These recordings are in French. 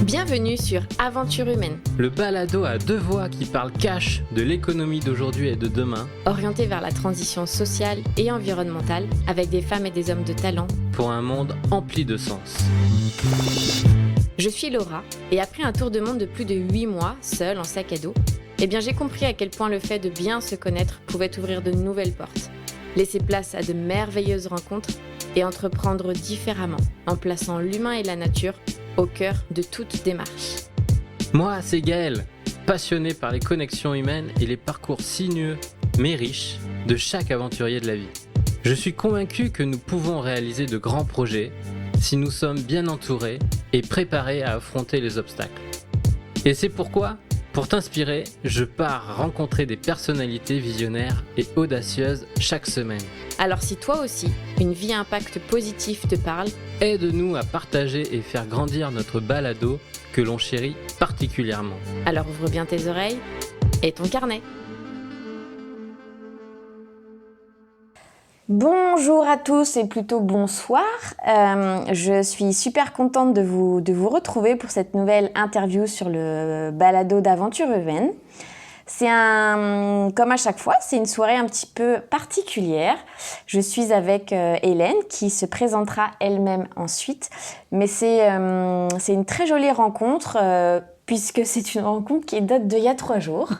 Bienvenue sur Aventure humaine, le balado à deux voix qui parle cash de l'économie d'aujourd'hui et de demain, orienté vers la transition sociale et environnementale avec des femmes et des hommes de talent pour un monde empli de sens. Je suis Laura et après un tour de monde de plus de 8 mois, seule en sac à dos, j'ai compris à quel point le fait de bien se connaître pouvait ouvrir de nouvelles portes, laisser place à de merveilleuses rencontres et entreprendre différemment en plaçant l'humain et la nature au cœur de toute démarche. Moi, c'est Gaël, passionné par les connexions humaines et les parcours sinueux, mais riches, de chaque aventurier de la vie. Je suis convaincu que nous pouvons réaliser de grands projets si nous sommes bien entourés et préparés à affronter les obstacles. Et c'est pourquoi, pour t'inspirer, je pars rencontrer des personnalités visionnaires et audacieuses chaque semaine. Alors si toi aussi, une vie à impact positif te parle, aide-nous à partager et faire grandir notre balado que l'on chérit particulièrement. Alors ouvre bien tes oreilles et ton carnet. Bonjour à tous et plutôt bonsoir. Je suis super contente de vous retrouver pour cette nouvelle interview sur le balado d'Aventure humaine. Comme à chaque fois, c'est une soirée un petit peu particulière. Je suis avec Hélène qui se présentera elle-même ensuite. Mais c'est une très jolie rencontre puisque c'est une rencontre qui date d'il y a 3 jours.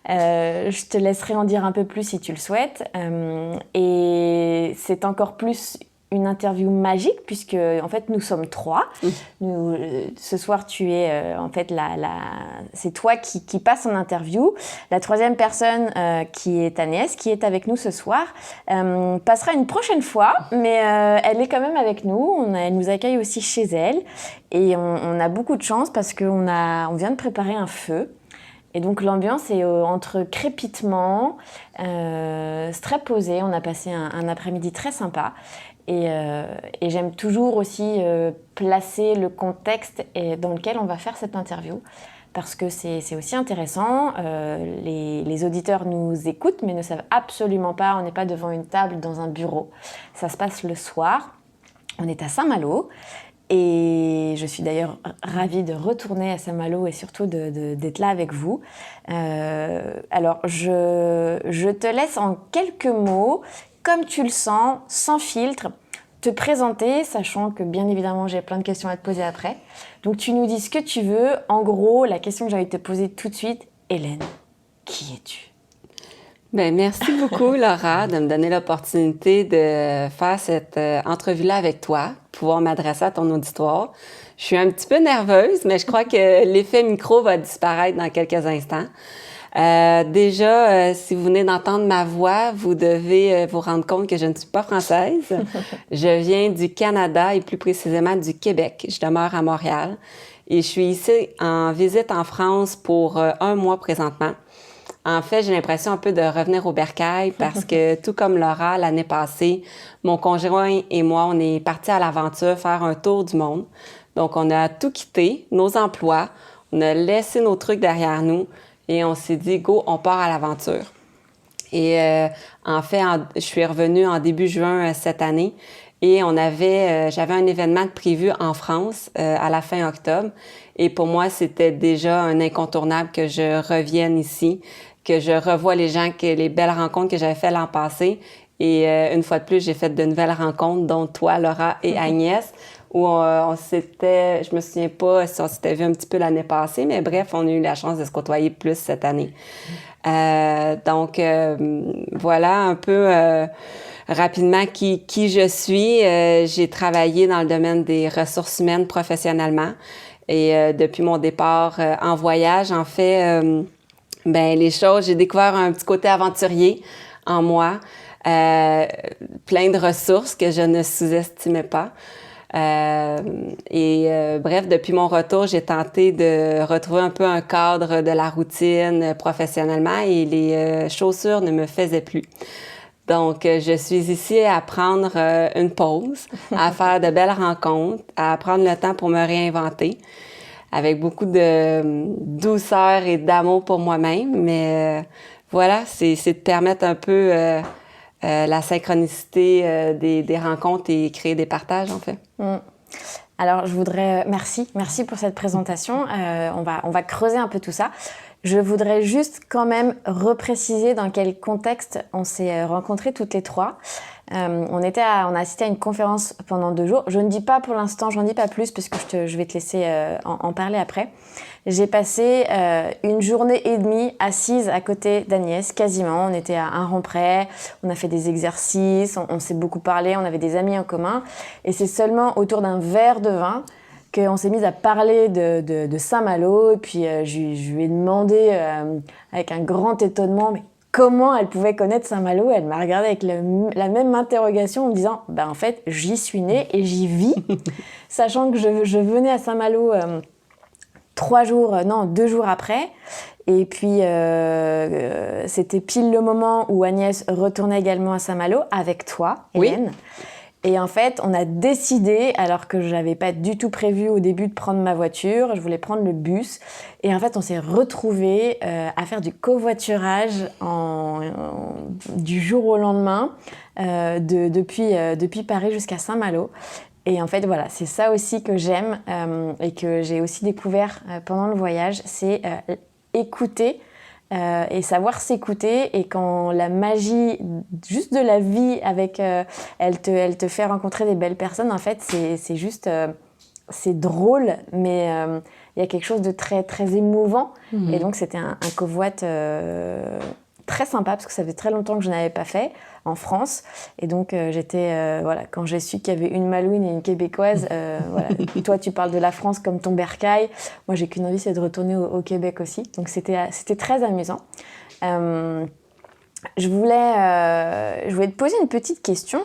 Je te laisserai en dire un peu plus si tu le souhaites. Et c'est encore plus une interview magique puisque en fait nous sommes 3. Ce soir tu es en fait c'est toi qui passe en interview. La 3e personne qui est Agnès qui est avec nous ce soir passera une prochaine fois, mais elle est quand même avec nous. Elle nous accueille aussi chez elle et on a beaucoup de chance parce qu'on vient de préparer un feu. Et donc l'ambiance est entre crépitement, c'est très posé. On a passé un après-midi très sympa. Et j'aime toujours aussi placer le contexte dans lequel on va faire cette interview parce que c'est aussi intéressant. Les auditeurs nous écoutent mais ne savent absolument pas, on n'est pas devant une table dans un bureau. Ça se passe le soir, on est à Saint-Malo et je suis d'ailleurs ravie de retourner à Saint-Malo et surtout d'être là avec vous. Alors je te laisse en quelques mots, comme tu le sens, sans filtre, te présenter, sachant que bien évidemment j'ai plein de questions à te poser après. Donc tu nous dis ce que tu veux. En gros, la question que j'ai envie de te poser tout de suite, Hélène, qui es-tu? Merci beaucoup Laura de me donner l'opportunité de faire cette entrevue-là avec toi, pouvoir m'adresser à ton auditoire. Je suis un petit peu nerveuse, mais je crois que l'effet micro va disparaître dans quelques instants. Si vous venez d'entendre ma voix, vous devez vous rendre compte que je ne suis pas française. Je viens du Canada et plus précisément du Québec. Je demeure à Montréal et je suis ici en visite en France pour 1 mois présentement. En fait, j'ai l'impression un peu de revenir au bercail parce que tout comme Laura, l'année passée, mon conjoint et moi, on est partis à l'aventure faire un tour du monde. Donc, on a tout quitté, nos emplois, on a laissé nos trucs derrière nous. Et on s'est dit, go, on part à l'aventure. Et en fait, je suis revenue en début juin cette année et j'avais un événement de prévu en France à la fin octobre. Et pour moi, c'était déjà un incontournable que je revienne ici, que je revoie les belles rencontres que j'avais faites l'an passé. Et une fois de plus, j'ai fait de nouvelles rencontres, dont toi, Laura et Agnès, où je me souviens pas si on s'était vu un petit peu l'année passée, mais bref, on a eu la chance de se côtoyer plus cette année. Voilà un peu rapidement qui je suis. J'ai travaillé dans le domaine des ressources humaines professionnellement et depuis mon départ en voyage, en fait, j'ai découvert un petit côté aventurier en moi, plein de ressources que je ne sous-estimais pas. Bref, depuis mon retour, j'ai tenté de retrouver un peu un cadre de la routine professionnellement et les chaussures ne me faisaient plus. Donc, je suis ici à prendre une pause, à faire de belles rencontres, à prendre le temps pour me réinventer avec beaucoup de douceur et d'amour pour moi-même. Mais voilà, c'est de permettre un peu la synchronicité des rencontres et créer des partages, en fait. Alors, je voudrais... Merci pour cette présentation. On va creuser un peu tout ça. Je voudrais juste quand même repréciser dans quel contexte on s'est rencontrés toutes les trois. On a assisté à une conférence pendant 2 jours. Je ne dis pas pour l'instant, je n'en dis pas plus parce que je vais te laisser en parler après. J'ai passé 1 journée et demie assise à côté d'Agnès, quasiment. On était à un rang près, on a fait des exercices, on s'est beaucoup parlé, on avait des amis en commun. Et c'est seulement autour d'un verre de vin qu'on s'est mis à parler de Saint-Malo. Et puis je lui ai demandé avec un grand étonnement, mais comment elle pouvait connaître Saint-Malo. Elle m'a regardée avec la même interrogation en me disant en fait, j'y suis née et j'y vis, sachant que je venais à Saint-Malo 2 jours après. Et puis, c'était pile le moment où Agnès retournait également à Saint-Malo avec toi, Hélène. Oui. Et en fait, on a décidé, alors que je n'avais pas du tout prévu au début de prendre ma voiture, je voulais prendre le bus. Et en fait, on s'est retrouvés à faire du covoiturage du jour au lendemain, depuis Paris jusqu'à Saint-Malo. Et en fait, voilà, c'est ça aussi que j'aime et que j'ai aussi découvert pendant le voyage, c'est écouter et savoir s'écouter. Et quand la magie juste de la vie, elle te fait rencontrer des belles personnes, en fait, c'est juste... c'est drôle, mais il y a quelque chose de très, très émouvant. Mmh. Et donc, c'était un covoit très sympa, parce que ça fait très longtemps que je n'avais pas fait en France. Et donc, quand j'ai su qu'il y avait une Malouine et une Québécoise, voilà. Toi, tu parles de la France comme ton bercail. Moi, j'ai qu'une envie, c'est de retourner au Québec aussi. Donc, c'était très amusant. Je voulais te poser une petite question.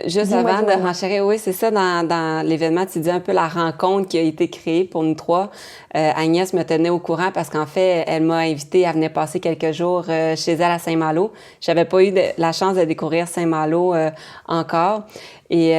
Juste avant de renchérir, oui, c'est ça, dans l'événement, tu dis un peu la rencontre qui a été créée pour nous trois. Agnès me tenait au courant parce qu'en fait, elle m'a invitée, elle venait passer quelques jours chez elle à Saint-Malo. J'avais pas eu la chance de découvrir Saint-Malo encore. Et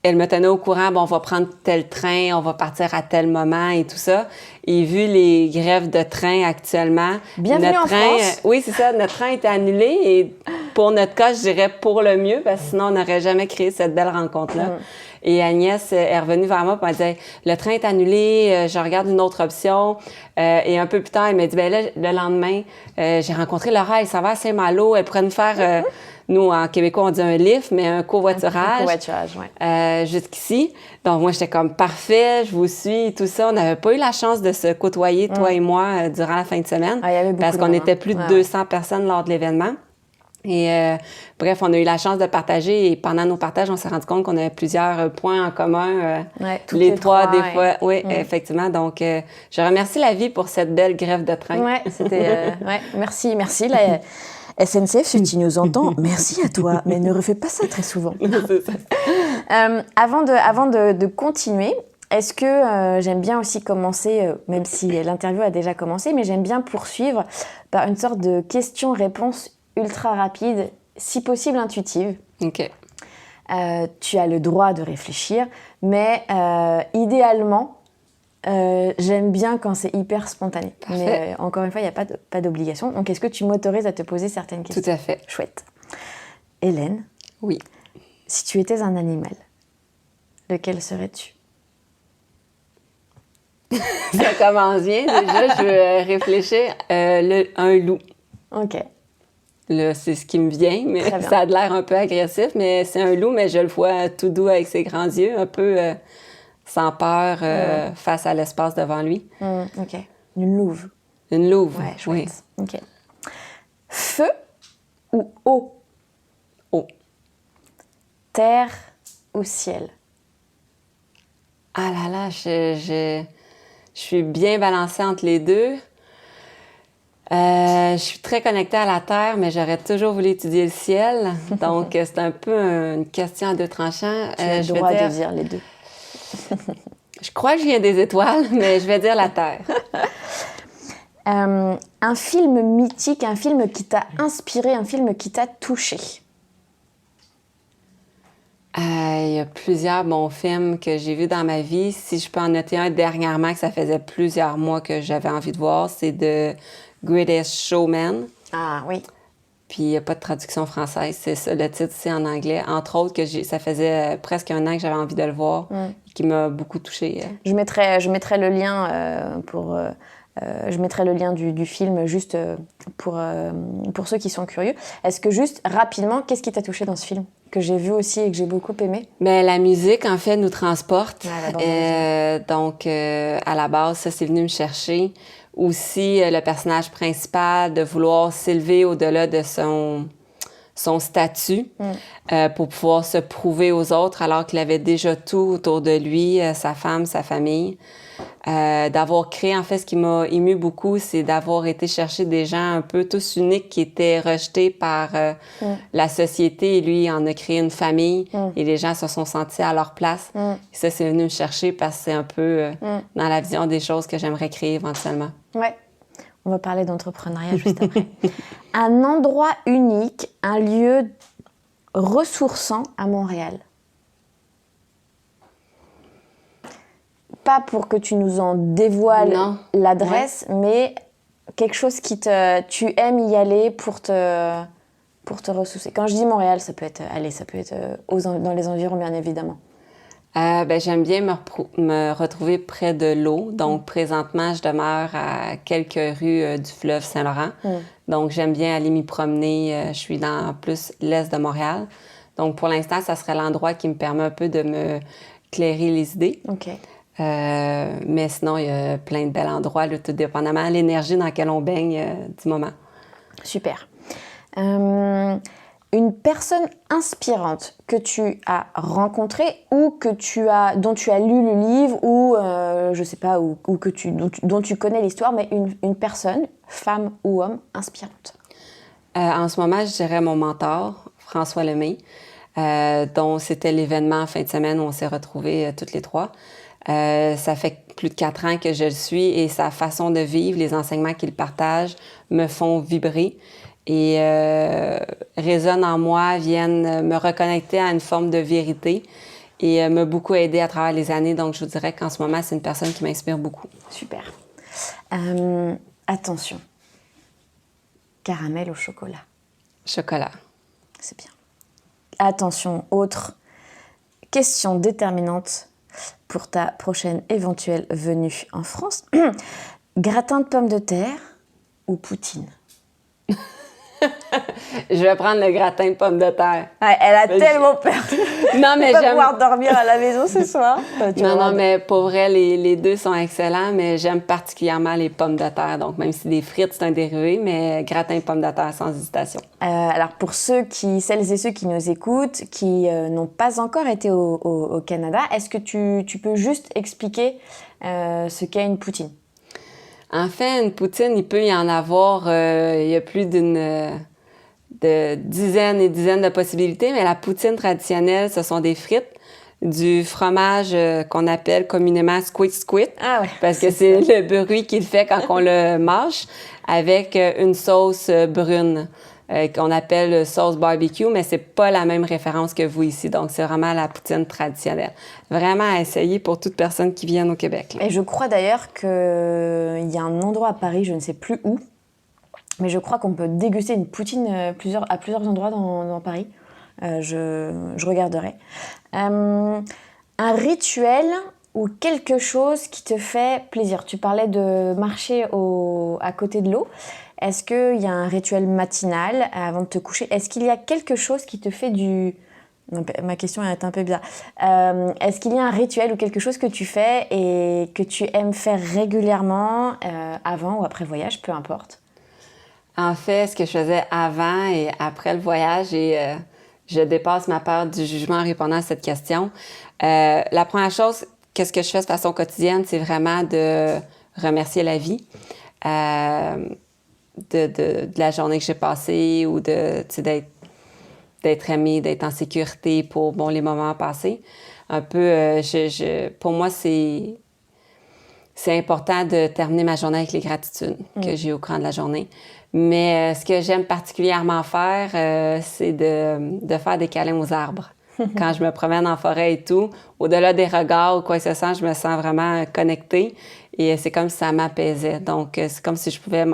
elle me tenait au courant, on va prendre tel train, on va partir à tel moment et tout ça. Et vu les grèves de train actuellement, bienvenue en France. Oui, c'est ça, notre train était annulé et pour notre cas, je dirais pour le mieux parce que sinon, on n'aurait jamais créé cette belle rencontre-là. Mm. Et Agnès est revenue vers moi et elle disait « Le train est annulé, je regarde une autre option. » Et un peu plus tard, elle m'a dit « Là, le lendemain, j'ai rencontré Laura, elle s'en va à Saint-Malo, elle pourrait nous faire... Nous, en québécois, on dit un lift, mais un covoiturage. Un covoiturage, oui. Jusqu'ici. Donc, moi, j'étais comme parfait, je vous suis, tout ça. On n'avait pas eu la chance de se côtoyer, toi et moi, durant la fin de semaine. Ah, il y avait beaucoup parce qu'on était plus de 200 personnes lors de l'événement. Et bref, on a eu la chance de partager et pendant nos partages, on s'est rendu compte qu'on avait plusieurs points en commun. Les trois, des fois. Oui, effectivement. Donc, je remercie la vie pour cette belle grève de train. Oui, c'était... merci. La SNCF, si tu nous entends, merci à toi, mais ne refais pas ça très souvent. C'est ça. Avant de continuer, est-ce que j'aime bien aussi commencer, même si l'interview a déjà commencé, mais j'aime bien poursuivre par une sorte de question-réponse ultra rapide, si possible intuitive. OK. Tu as le droit de réfléchir, mais idéalement, j'aime bien quand c'est hyper spontané. Parfait. Mais encore une fois, il n'y a pas d'obligation. Donc, est-ce que tu m'autorises à te poser certaines questions? Tout à fait. Chouette. Hélène, oui. Si tu étais un animal, lequel serais-tu? Ça commence bien. Déjà, je veux réfléchir. Un loup. OK. Là, c'est ce qui me vient, mais ça a l'air un peu agressif, mais c'est un loup, mais je le vois tout doux avec ses grands yeux, un peu sans peur face à l'espace devant lui. OK. Une louve. Une louve, ouais, chouette. Oui. OK. Feu ou eau? Eau. Terre ou ciel? Ah là là, je suis bien balancée entre les deux. Je suis très connectée à la Terre, mais j'aurais toujours voulu étudier le ciel. Donc, c'est un peu une question à deux tranchants. Tu as le droit de dire les deux. Je crois que je viens des étoiles, mais je vais dire la Terre. Un film mythique, un film qui t'a inspiré, un film qui t'a touché? Il y a plusieurs bons films que j'ai vus dans ma vie. Si je peux en noter un dernièrement, que ça faisait plusieurs mois que j'avais envie de voir, c'est The Greatest Showman. Ah oui. puis il n'y a pas de traduction française. C'est ça, le titre, c'est en anglais. Entre autres, ça faisait presque un an que j'avais envie de le voir, qui m'a beaucoup touchée. Je mettrai le lien je mettrai le lien du film juste pour ceux qui sont curieux. Est-ce que juste, rapidement, qu'est-ce qui t'a touché dans ce film? Que j'ai vu aussi et que j'ai beaucoup aimé? Mais la musique, en fait, nous transporte. Donc, à la base, ça, c'est venu me chercher. Aussi, le personnage principal, de vouloir s'élever au-delà de son statut pour pouvoir se prouver aux autres alors qu'il avait déjà tout autour de lui, sa femme, sa famille. D'avoir créé, en fait, ce qui m'a ému beaucoup, c'est d'avoir été chercher des gens un peu tous uniques qui étaient rejetés par la société. Et lui, il en a créé une famille et les gens se sont sentis à leur place. Et ça, c'est venu me chercher parce que c'est un peu dans la vision des choses que j'aimerais créer éventuellement. Ouais. On va parler d'entrepreneuriat juste après. Un endroit unique, un lieu ressourçant à Montréal. Pas pour que tu nous en dévoiles l'adresse, mais quelque chose tu aimes y aller pour te ressourcer. Quand je dis Montréal, ça peut être dans les environs, bien évidemment. J'aime bien me retrouver près de l'eau. Donc, présentement, je demeure à quelques rues du fleuve Saint-Laurent. Donc, j'aime bien aller m'y promener. Je suis dans plus l'est de Montréal. Donc, pour l'instant, ça serait l'endroit qui me permet un peu de me clairer les idées. OK. Mais sinon, il y a plein de bels endroits, là, tout dépendamment de l'énergie dans laquelle on baigne du moment. Super. Une personne inspirante que tu as rencontrée ou dont tu as lu le livre ou, je sais pas, ou dont tu connais l'histoire, mais une personne, femme ou homme, inspirante. En ce moment, je dirais mon mentor, François Lemay, dont c'était l'événement en fin de semaine où on s'est retrouvés toutes les trois. Ça fait plus de 4 ans que je le suis et sa façon de vivre, les enseignements qu'il partage me font vibrer et résonnent en moi, viennent me reconnecter à une forme de vérité et m'a beaucoup aidé à travers les années. Donc, je vous dirais qu'en ce moment, c'est une personne qui m'inspire beaucoup. Super. Attention. Caramel au chocolat? Chocolat. C'est bien. Attention, autre question déterminante pour ta prochaine éventuelle venue en France. Gratin de pommes de terre ou poutine? Je vais prendre le gratin de pommes de terre. Ouais, elle a tellement peur. Non, mais j'aime... pas pouvoir dormir à la maison ce soir. Mais pour vrai, les deux sont excellents, mais j'aime particulièrement les pommes de terre. Donc, même si des frites, c'est un dérivé, mais gratin de pommes de terre, sans hésitation. Alors, pour celles et ceux qui nous écoutent, qui n'ont pas encore été au Canada, est-ce que tu peux juste expliquer ce qu'est une poutine? En fait, une poutine, il peut y en avoir, il y a plus de dizaines et dizaines de possibilités, mais la poutine traditionnelle, ce sont des frites, du fromage qu'on appelle communément squit. Ah ouais. Parce que c'est le bruit qu'il fait quand on le mâche, avec une sauce brune qu'on appelle sauce barbecue, mais c'est pas la même référence que vous ici. Donc, c'est vraiment la poutine traditionnelle. Vraiment à essayer pour toute personne qui vient au Québec. Là. Et je crois d'ailleurs qu'il y a un endroit à Paris, je ne sais plus où, mais je crois qu'on peut déguster une poutine à plusieurs endroits dans Paris. Je regarderai. Un rituel ou quelque chose qui te fait plaisir. Tu parlais de marcher à côté de l'eau. Est-ce qu'il y a un rituel matinal avant de te coucher? Est-ce qu'il y a quelque chose qui te fait du... Non, ma question est un peu bizarre. Est-ce qu'il y a un rituel ou quelque chose que tu fais et que tu aimes faire régulièrement avant ou après voyage, peu importe? En fait, ce que je faisais avant et après le voyage, et je dépasse ma peur du jugement en répondant à cette question. La première chose, qu'est-ce que je fais de façon quotidienne, c'est vraiment de remercier la vie de la journée que j'ai passée ou d'être aimée, d'être en sécurité pour les moments passés. Un peu, pour moi, c'est important de terminer ma journée avec les gratitudes que j'ai au courant de la journée. Mais ce que j'aime particulièrement faire, c'est de faire des câlins aux arbres. Quand je me promène en forêt et tout, au-delà des regards ou quoi que ce soit, je me sens vraiment connectée et c'est comme si ça m'apaisait. Donc, c'est comme si je pouvais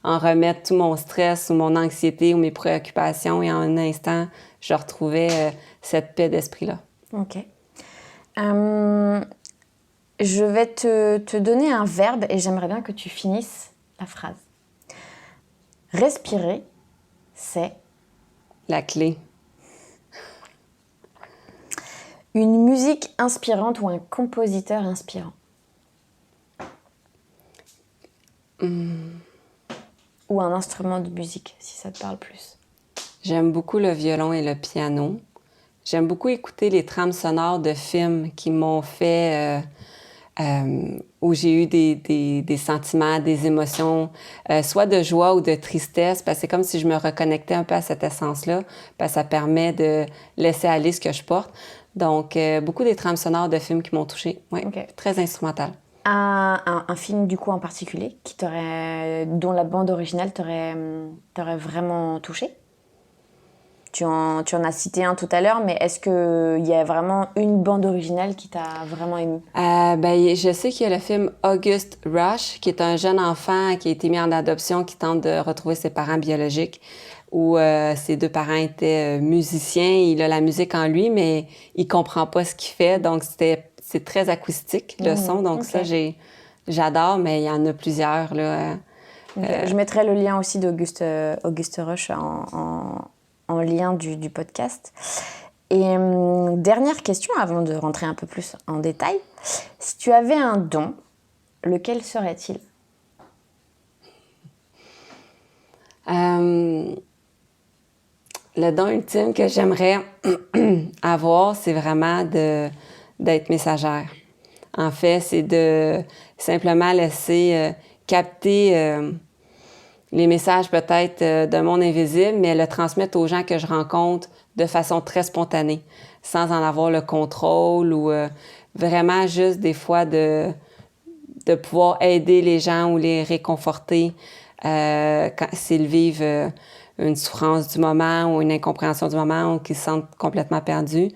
en remettre tout mon stress ou mon anxiété ou mes préoccupations et en un instant, je retrouvais cette paix d'esprit-là. OK. Je vais te donner un verbe et j'aimerais bien que tu finisses la phrase. Respirer, c'est La clé. une musique inspirante ou un compositeur inspirant. Ou un instrument de musique, si ça te parle plus. J'aime beaucoup le violon et le piano. J'aime beaucoup écouter les trames sonores de films qui m'ont fait... où j'ai eu des sentiments, des émotions, soit de joie ou de tristesse, parce que c'est comme si je me reconnectais un peu à cette essence-là, parce que ça permet de laisser aller ce que je porte. Donc, beaucoup des trames sonores de films qui m'ont touchée. Oui, Okay. Très instrumental. Un film du coup en particulier dont la bande originale t'aurait vraiment touché? Tu en as cité un tout à l'heure, mais est-ce qu'il y a vraiment une bande originale qui t'a vraiment ému? Je sais qu'il y a le film August Rush, qui est un jeune enfant qui a été mis en adoption, qui tente de retrouver ses parents biologiques, où ses deux parents étaient musiciens. Il a la musique en lui, mais il comprend pas ce qu'il fait. Donc, c'est très acoustique, le son. Donc, okay. Ça, j'adore, mais il y en a plusieurs, là. Je mettrai le lien aussi d'Auguste Rush en lien du podcast. Et dernière question, avant de rentrer un peu plus en détail. Si tu avais un don, lequel serait-il? Le don ultime que j'aimerais avoir, c'est vraiment d'être messagère. En fait, c'est de simplement laisser capter les messages peut-être d'un monde invisible, mais le transmettre aux gens que je rencontre de façon très spontanée, sans en avoir le contrôle ou vraiment juste des fois de pouvoir aider les gens ou les réconforter s'ils vivent une souffrance du moment ou une incompréhension du moment ou qu'ils se sentent complètement perdus.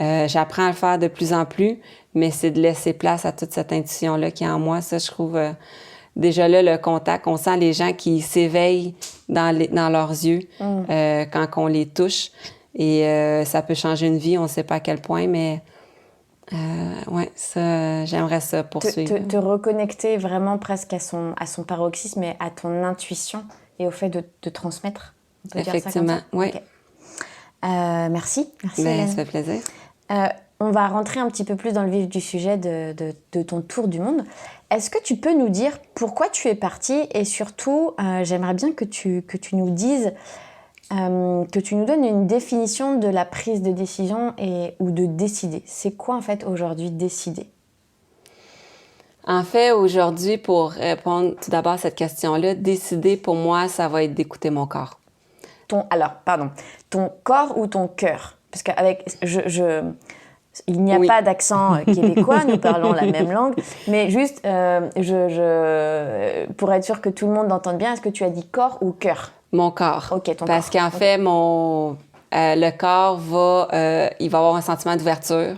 J'apprends à le faire de plus en plus, mais c'est de laisser place à toute cette intuition-là qui est en moi. Ça, je trouve... Déjà là, le contact, on sent les gens qui s'éveillent dans leurs yeux quand on les touche. Et ça peut changer une vie, on ne sait pas à quel point, mais ça, j'aimerais ça poursuivre. Te reconnecter vraiment presque à son paroxysme et à ton intuition et au fait de transmettre. On peut Effectivement, dire ça comme ça? oui. Okay. Merci Hélène. Ça fait plaisir. On va rentrer un petit peu plus dans le vif du sujet de ton tour du monde. Est-ce que tu peux nous dire pourquoi tu es partie et surtout, j'aimerais bien que tu nous dises, que tu nous donnes une définition de la prise de décision ou de décider. C'est quoi en fait aujourd'hui décider? En fait, aujourd'hui, pour répondre tout d'abord à cette question-là, décider pour moi, ça va être d'écouter mon corps. Ton corps ou ton cœur? Parce qu'avec... Il n'y a pas d'accent québécois, nous parlons la même langue, mais juste, pour être sûr que tout le monde entende bien, est-ce que tu as dit corps ou cœur? Mon corps. OK, ton corps. Parce qu'en fait, le corps il va avoir un sentiment d'ouverture.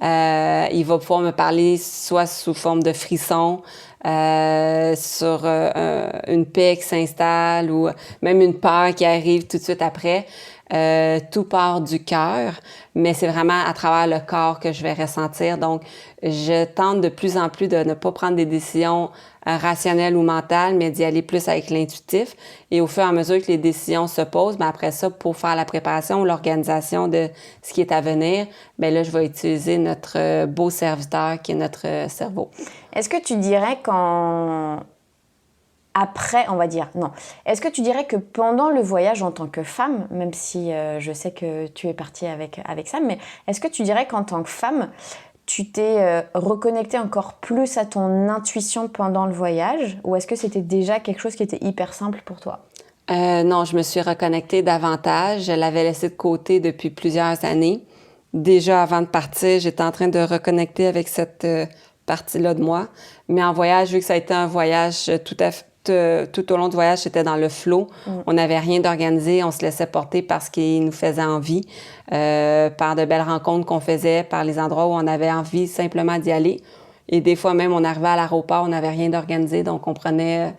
Il va pouvoir me parler soit sous forme de frisson, sur une paix qui s'installe ou même une peur qui arrive tout de suite après. Tout part du cœur, mais c'est vraiment à travers le corps que je vais ressentir. Donc, je tente de plus en plus de ne pas prendre des décisions rationnelles ou mentales, mais d'y aller plus avec l'intuitif. Et au fur et à mesure que les décisions se posent, ben après ça, pour faire la préparation ou l'organisation de ce qui est à venir, ben là, je vais utiliser notre beau serviteur qui est notre cerveau. Est-ce que tu dirais après, on va dire, non. Est-ce que tu dirais que pendant le voyage en tant que femme, même si je sais que tu es partie avec Sam, mais est-ce que tu dirais qu'en tant que femme, tu t'es reconnectée encore plus à ton intuition pendant le voyage, ou est-ce que c'était déjà quelque chose qui était hyper simple pour toi? Non, je me suis reconnectée davantage. Je l'avais laissé de côté depuis plusieurs années. Déjà avant de partir, j'étais en train de reconnecter avec cette partie-là de moi. Mais en voyage, vu que ça a été un voyage tout au long du voyage, c'était dans le flow. On n'avait rien d'organisé, on se laissait porter parce qu'il nous faisait envie, par de belles rencontres qu'on faisait, par les endroits où on avait envie simplement d'y aller. Et des fois même, on arrivait à l'aéroport, on n'avait rien d'organisé, donc on prenait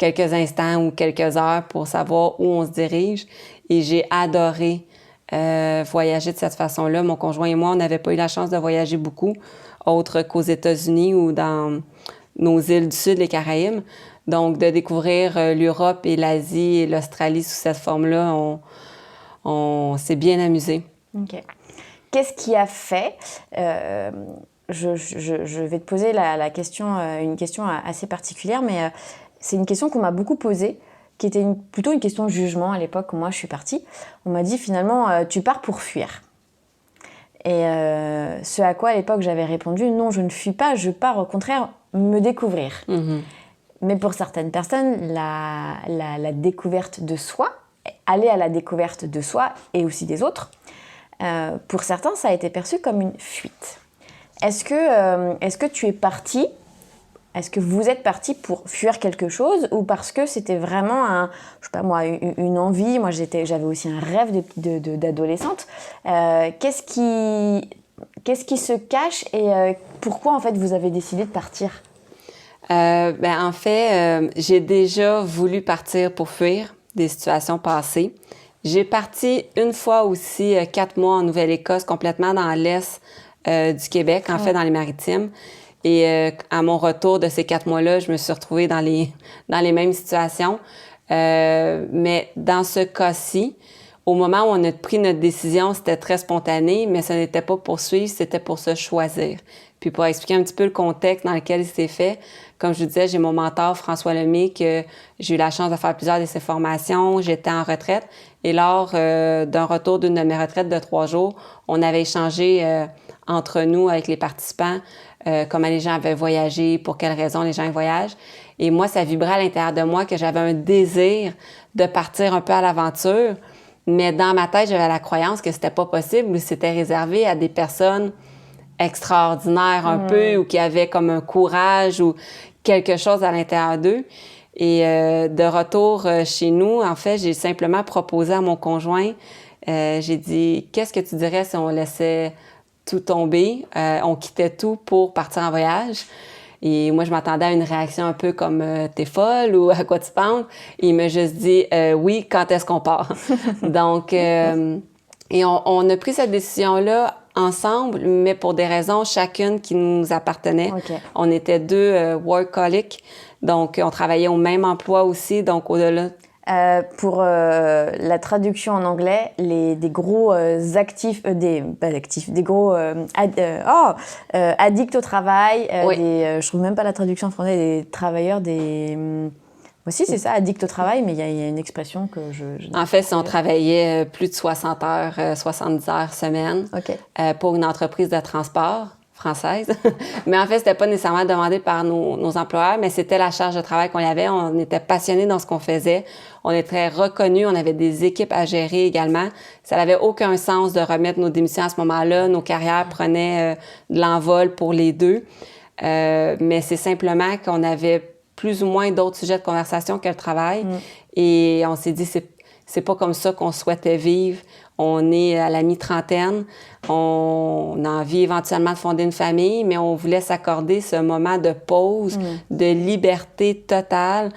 quelques instants ou quelques heures pour savoir où on se dirige. Et j'ai adoré voyager de cette façon-là. Mon conjoint et moi, on n'avait pas eu la chance de voyager beaucoup, autre qu'aux États-Unis ou dans nos îles du Sud, les Caraïbes. Donc, de découvrir l'Europe et l'Asie et l'Australie sous cette forme-là, on s'est bien amusé. OK. Qu'est-ce qui a fait je vais te poser la question, une question assez particulière, mais c'est une question qu'on m'a beaucoup posée, qui était plutôt une question de jugement à l'époque quand moi je suis partie. On m'a dit finalement, tu pars pour fuir. Et ce à quoi à l'époque j'avais répondu, non, je ne fuis pas, je pars au contraire me découvrir. Mm-hmm. Mais pour certaines personnes, la découverte de soi, aller à la découverte de soi et aussi des autres, pour certains, ça a été perçu comme une fuite. Est-ce que tu es parti, est-ce que vous êtes parti pour fuir quelque chose ou parce que c'était vraiment je sais pas moi, une envie? Moi, j'avais aussi un rêve d'adolescente. Qu'est-ce qui se cache et pourquoi en fait vous avez décidé de partir? En fait, j'ai déjà voulu partir pour fuir des situations passées. J'ai parti une fois aussi 4 mois en Nouvelle-Écosse, complètement dans l'est du Québec, en fait, dans les Maritimes. Et à mon retour de ces 4 mois-là, je me suis retrouvée dans les mêmes situations. Mais dans ce cas-ci, au moment où on a pris notre décision, c'était très spontané, mais ce n'était pas pour suivre, c'était pour se choisir. Puis pour expliquer un petit peu le contexte dans lequel il s'est fait, comme je vous disais, j'ai mon mentor François Lemay, que j'ai eu la chance de faire plusieurs de ses formations. J'étais en retraite. Et lors d'un retour d'une de mes retraites de 3 jours, on avait échangé entre nous, avec les participants, comment les gens avaient voyagé, pour quelles raisons les gens voyagent. Et moi, ça vibrait à l'intérieur de moi que j'avais un désir de partir un peu à l'aventure. Mais dans ma tête, j'avais la croyance que c'était pas possible ou c'était réservé à des personnes extraordinaires un peu ou qui avaient comme un courage ou quelque chose à l'intérieur d'eux. Et de retour chez nous, en fait, j'ai simplement proposé à mon conjoint, j'ai dit, qu'est-ce que tu dirais si on laissait tout tomber, on quittait tout pour partir en voyage? Et moi, je m'attendais à une réaction un peu comme t'es folle ou à quoi tu penses? Et il m'a juste dit oui, quand est-ce qu'on part? Donc, et on a pris cette décision-là ensemble, mais pour des raisons chacune qui nous appartenaient. Okay. On était 2 workaholics, donc on travaillait au même emploi aussi, donc au-delà. Pour la traduction en anglais, des gros addicts au travail, oui. Je trouve même pas la traduction en français, des travailleurs, aussi c'est ça, addicts au travail, mais il y a une expression que En fait, si on travaillait plus de 60 heures, 70 heures semaine, okay. Pour une entreprise de transport française. Mais en fait, c'était pas nécessairement demandé par nos employeurs, mais c'était la charge de travail qu'on y avait. On était passionnés dans ce qu'on faisait. On était reconnus. On avait des équipes à gérer également. Ça n'avait aucun sens de remettre nos démissions à ce moment-là. Nos carrières prenaient de l'envol pour les deux. Mais c'est simplement qu'on avait plus ou moins d'autres sujets de conversation que le travail. Et on s'est dit, c'est pas comme ça qu'on souhaitait vivre. On est à la mi-trentaine, on a envie éventuellement de fonder une famille, mais on voulait s'accorder ce moment de pause, de liberté totale,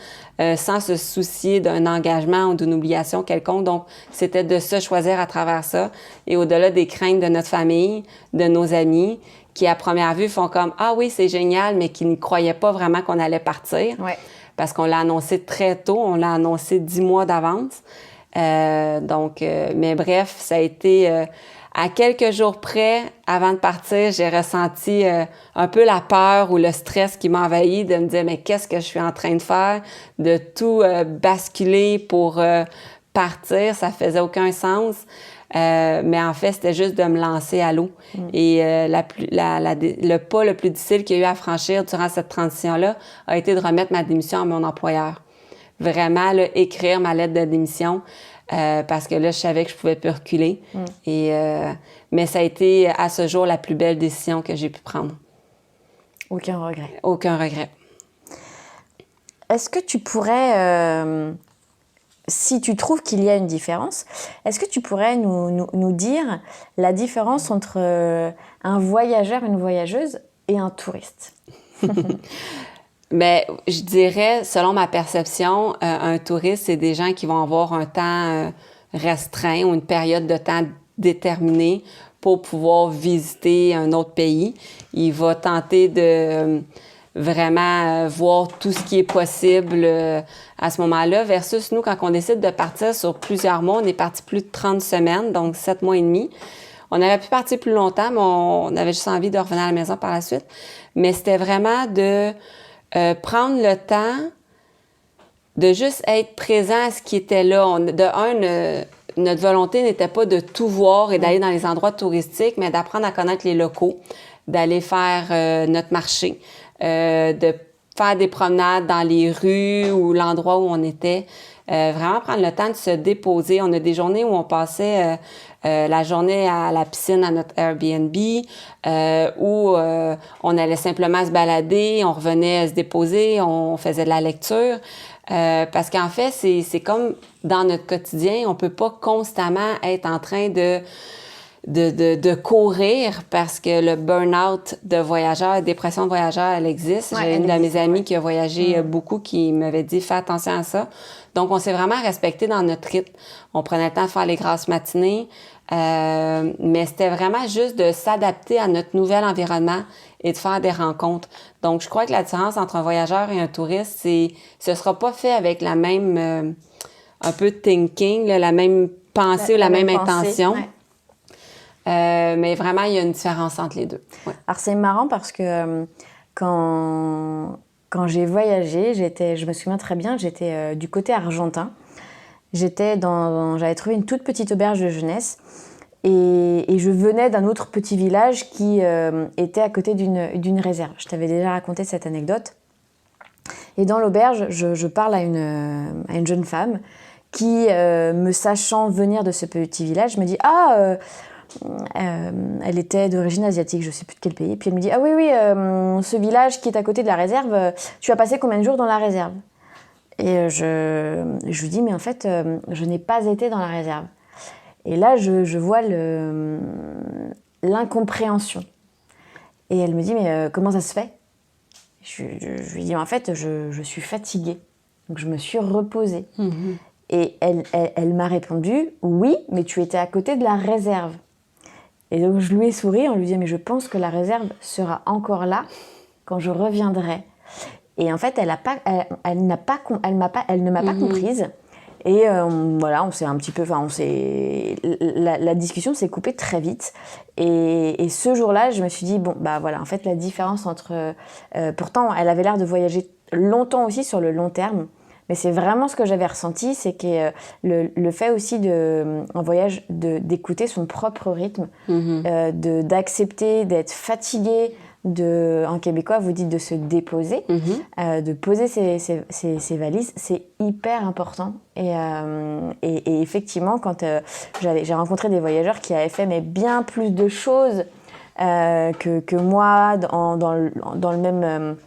sans se soucier d'un engagement ou d'une obligation quelconque. Donc, c'était de se choisir à travers ça. Et au-delà des craintes de notre famille, de nos amis, qui à première vue font comme « Ah oui, c'est génial », mais qui ne croyaient pas vraiment qu'on allait partir. Ouais. Parce qu'on l'a annoncé très tôt, on l'a annoncé 10 mois d'avance. Mais bref, ça a été à quelques jours près, avant de partir, j'ai ressenti un peu la peur ou le stress qui m'a envahi de me dire mais qu'est-ce que je suis en train de faire, de tout basculer pour partir, ça faisait aucun sens. Mais en fait, c'était juste de me lancer à l'eau. Et le pas le plus difficile qu'il y a eu à franchir durant cette transition-là a été de remettre ma démission à mon employeur. Vraiment, là, écrire ma lettre de démission parce que là, je savais que je pouvais plus reculer. Mais ça a été, à ce jour, la plus belle décision que j'ai pu prendre. Aucun regret. Aucun regret. Est-ce que tu pourrais, si tu trouves qu'il y a une différence, est-ce que tu pourrais nous dire la différence entre un voyageur, une voyageuse et un touriste? Bien, je dirais, selon ma perception, un touriste, c'est des gens qui vont avoir un temps restreint ou une période de temps déterminée pour pouvoir visiter un autre pays. Il va tenter de vraiment voir tout ce qui est possible à ce moment-là, versus nous, quand on décide de partir sur plusieurs mois, on est parti plus de 30 semaines, donc 7 mois et demi. On aurait pu partir plus longtemps, mais on avait juste envie de revenir à la maison par la suite. Mais c'était vraiment de prendre le temps de juste être présent à ce qui était là. Notre volonté n'était pas de tout voir et d'aller dans les endroits touristiques, mais d'apprendre à connaître les locaux, d'aller faire notre marché, de faire des promenades dans les rues ou l'endroit où on était. Vraiment prendre le temps de se déposer. On a des journées où on passait la journée à la piscine à notre Airbnb, où on allait simplement se balader, on revenait se déposer, on faisait de la lecture. Parce qu'en fait, c'est comme dans notre quotidien, on peut pas constamment être en train de courir parce que le burn-out de voyageurs, dépression de voyageurs, elle existe. J'ai une de mes amies qui a voyagé beaucoup qui m'avait dit « Fais attention à ça ». Donc, on s'est vraiment respecté dans notre rythme. On prenait le temps de faire les grasses matinées, mais c'était vraiment juste de s'adapter à notre nouvel environnement et de faire des rencontres. Donc, je crois que la différence entre un voyageur et un touriste, ce sera pas fait avec la même, un peu thinking, là, la même pensée ou la même intention. Ouais. Mais vraiment, il y a une différence entre les deux. Ouais. Alors, c'est marrant parce que quand j'ai voyagé, je me souviens très bien, j'étais du côté argentin. J'avais trouvé une toute petite auberge de jeunesse et je venais d'un autre petit village qui était à côté d'une réserve. Je t'avais déjà raconté cette anecdote. Et dans l'auberge, je parle à une jeune femme qui, me sachant venir de ce petit village, me dit « Ah, elle était d'origine asiatique, je ne sais plus de quel pays. » Puis elle me dit « Ah oui, ce village qui est à côté de la réserve, tu as passé combien de jours dans la réserve ?» Et je lui dis « Mais en fait, je n'ai pas été dans la réserve. » Et là, je vois l'incompréhension. Et elle me dit « Mais comment ça se fait ?» Je lui dis « En fait, je suis fatiguée. Donc je me suis reposée. Mm-hmm. » Et elle m'a répondu « Oui, mais tu étais à côté de la réserve. » Et donc, je lui ai souri en lui disant « Mais je pense que la réserve sera encore là quand je reviendrai. » Et en fait, elle ne m'a pas comprise. Et voilà, on s'est un petit peu... La discussion s'est coupée très vite. Et ce jour-là, je me suis dit, bon, bah voilà, en fait, la différence entre... pourtant, elle avait l'air de voyager longtemps aussi sur le long terme. Mais c'est vraiment ce que j'avais ressenti, c'est que le fait aussi en voyage d'écouter son propre rythme, d'accepter d'être fatigué, en québécois vous dites de se déposer, de poser ses valises, c'est hyper important. Et effectivement, quand j'ai rencontré des voyageurs qui avaient fait mais bien plus de choses que moi dans le même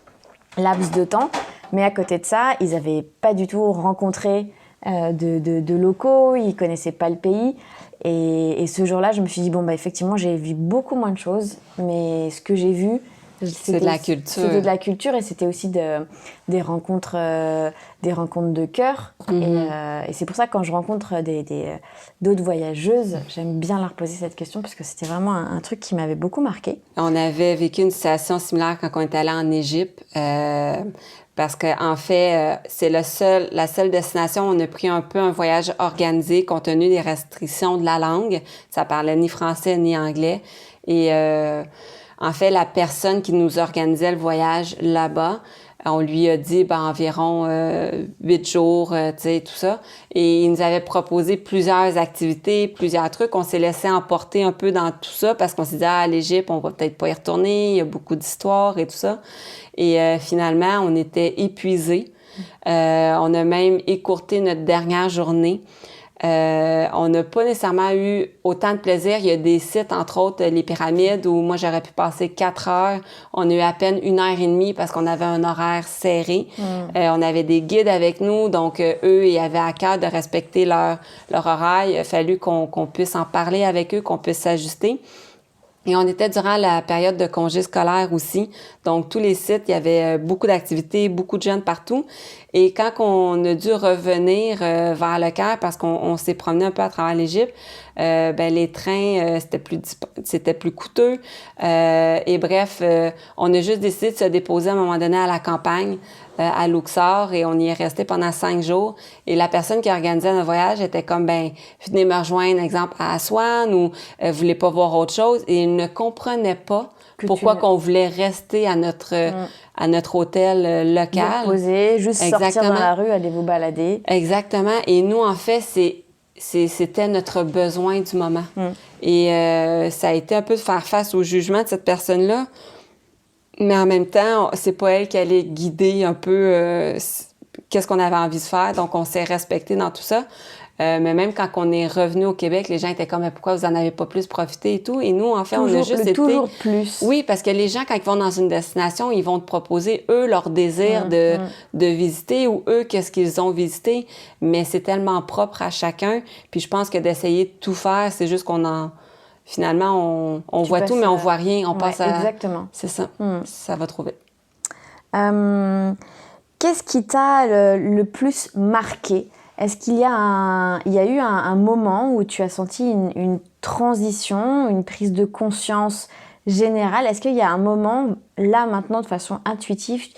laps de temps. Mais à côté de ça, ils n'avaient pas du tout rencontré de locaux, ils ne connaissaient pas le pays. Et ce jour-là, je me suis dit, bon, bah, effectivement, j'ai vu beaucoup moins de choses, mais ce que j'ai vu, c'est de la culture. C'était de la culture et c'était aussi des rencontres de cœur. Et c'est pour ça que quand je rencontre d'autres voyageuses, j'aime bien leur poser cette question parce que c'était vraiment un truc qui m'avait beaucoup marqué. On avait vécu une situation similaire quand on était allé en Égypte. Parce qu'en fait, c'est la seule destination où on a pris un peu un voyage organisé compte tenu des restrictions de la langue. Ça parlait ni français ni anglais. Et en fait, la personne qui nous organisait le voyage là-bas, on lui a dit environ 8 jours, tu sais, tout ça. Et il nous avait proposé plusieurs activités, plusieurs trucs. On s'est laissé emporter un peu dans tout ça parce qu'on s'est dit, à l'Égypte, on va peut-être pas y retourner, il y a beaucoup d'histoires et tout ça. Et finalement, on était épuisés. On a même écourté notre dernière journée. On n'a pas nécessairement eu autant de plaisir. Il y a des sites, entre autres, les pyramides, où moi, j'aurais pu passer 4 heures. On a eu à peine 1h30 parce qu'on avait un horaire serré. On avait des guides avec nous, donc eux, ils avaient à cœur de respecter leur horaire. Il a fallu qu'on puisse en parler avec eux, qu'on puisse s'ajuster. Et on était durant la période de congé scolaire aussi. Donc, tous les sites, il y avait beaucoup d'activités, beaucoup de jeunes partout. Et quand on a dû revenir vers le Caire, parce qu'on s'est promené un peu à travers l'Égypte, les trains, c'était plus coûteux. Et bref, on a juste décidé de se déposer à un moment donné à la campagne, à Luxor, et on y est resté pendant 5 jours. Et la personne qui organisait notre voyage était comme, venez me rejoindre, exemple, à Aswan, ou vous voulez pas voir autre chose. Et il ne comprenait pas pourquoi qu'on voulait rester à notre hôtel local. Vous reposer, juste sortir dans la rue, aller vous balader. Exactement. Et nous, en fait, c'était notre besoin du moment. Et ça a été un peu de faire face au jugement de cette personne-là. Mais en même temps, c'est pas elle qui allait guider un peu qu'est-ce qu'on avait envie de faire. Donc, on s'est respecté dans tout ça. Mais même quand on est revenu au Québec, les gens étaient comme, mais pourquoi vous en avez pas plus profité et tout? Et nous, en fait, on a juste été... Toujours plus. Oui, parce que les gens, quand ils vont dans une destination, ils vont te proposer, eux, leur désir de visiter ou eux, qu'est-ce qu'ils ont visité. Mais c'est tellement propre à chacun. Puis je pense que d'essayer de tout faire, c'est juste finalement, on voit tout, mais on voit rien. On passe à... Exactement. C'est ça. Ça va trop vite. Qu'est-ce qui t'a le plus marqué? Est-ce qu'il y a eu un moment où tu as senti une transition, une prise de conscience générale? Est-ce qu'il y a un moment, là, maintenant, de façon intuitive,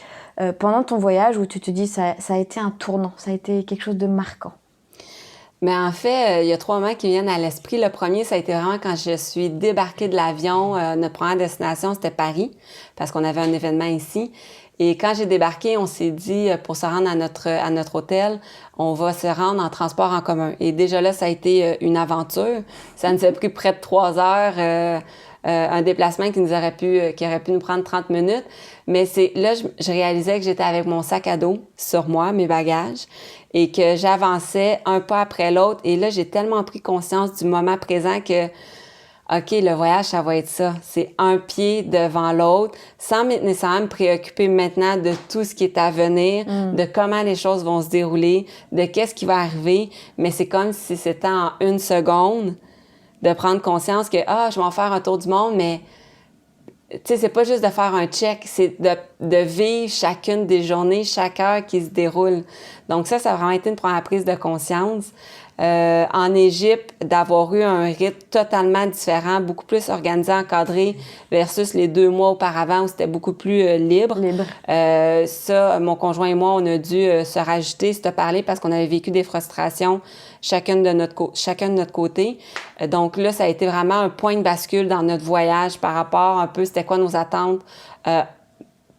pendant ton voyage, où tu te dis ça a été un tournant, ça a été quelque chose de marquant? Mais en fait, il y a 3 moments qui viennent à l'esprit. Le premier, ça a été vraiment quand je suis débarquée de l'avion. Notre première destination, c'était Paris, parce qu'on avait un événement ici. Et quand j'ai débarqué, on s'est dit, pour se rendre à notre hôtel, on va se rendre en transport en commun. Et déjà là, ça a été une aventure. Ça nous a pris près de 3 heures, un déplacement qui aurait pu nous prendre 30 minutes. Mais là, je réalisais que j'étais avec mon sac à dos sur moi, mes bagages, et que j'avançais un pas après l'autre. Et là, j'ai tellement pris conscience du moment présent que OK, le voyage, ça va être ça. C'est un pied devant l'autre, sans nécessairement me préoccuper maintenant de tout ce qui est à venir, de comment les choses vont se dérouler, de qu'est-ce qui va arriver. Mais c'est comme si c'était en 1 seconde de prendre conscience que, je vais en faire un tour du monde, mais tu sais, c'est pas juste de faire un check, c'est de vivre chacune des journées, chaque heure qui se déroule. Donc ça a vraiment été une première prise de conscience. En Égypte, d'avoir eu un rythme totalement différent, beaucoup plus organisé, encadré, versus les 2 mois auparavant où c'était beaucoup plus libre. Ça, mon conjoint et moi, on a dû se rajouter, se parler parce qu'on avait vécu des frustrations chacun de notre côté. Donc là, ça a été vraiment un point de bascule dans notre voyage par rapport un peu, c'était quoi nos attentes,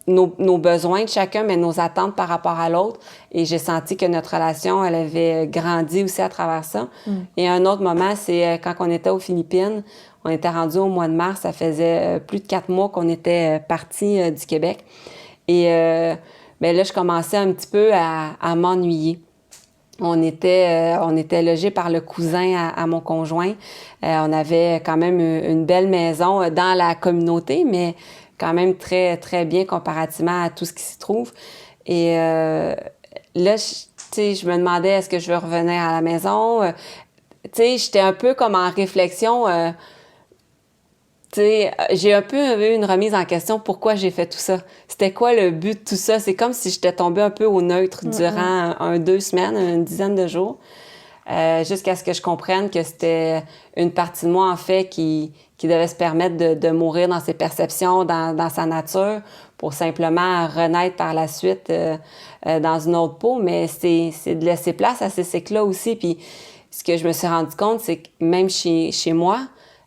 nos besoins de chacun, mais nos attentes par rapport à l'autre. Et j'ai senti que notre relation, elle avait grandi aussi à travers ça. Et un autre moment, c'est quand on était aux Philippines. On était rendu au mois de mars. Ça faisait plus de 4 mois qu'on était partis du Québec. Et là, je commençais un petit peu à m'ennuyer. On était logés par le cousin à mon conjoint. On avait quand même une belle maison dans la communauté, mais quand même très, très bien comparativement à tout ce qui s'y trouve. Et là, je me demandais, est-ce que je veux revenir à la maison? J'étais un peu comme en réflexion. J'ai un peu eu une remise en question. Pourquoi j'ai fait tout ça? C'était quoi le but de tout ça? C'est comme si j'étais tombée un peu au neutre durant 2 semaines, une dizaine de jours. Jusqu'à ce que je comprenne que c'était une partie de moi, en fait, qui devait se permettre de mourir dans ses perceptions, dans sa nature, pour simplement renaître par la suite dans une autre peau. Mais c'est de laisser place à ces cycles-là aussi. Puis ce que je me suis rendu compte, c'est que même chez moi,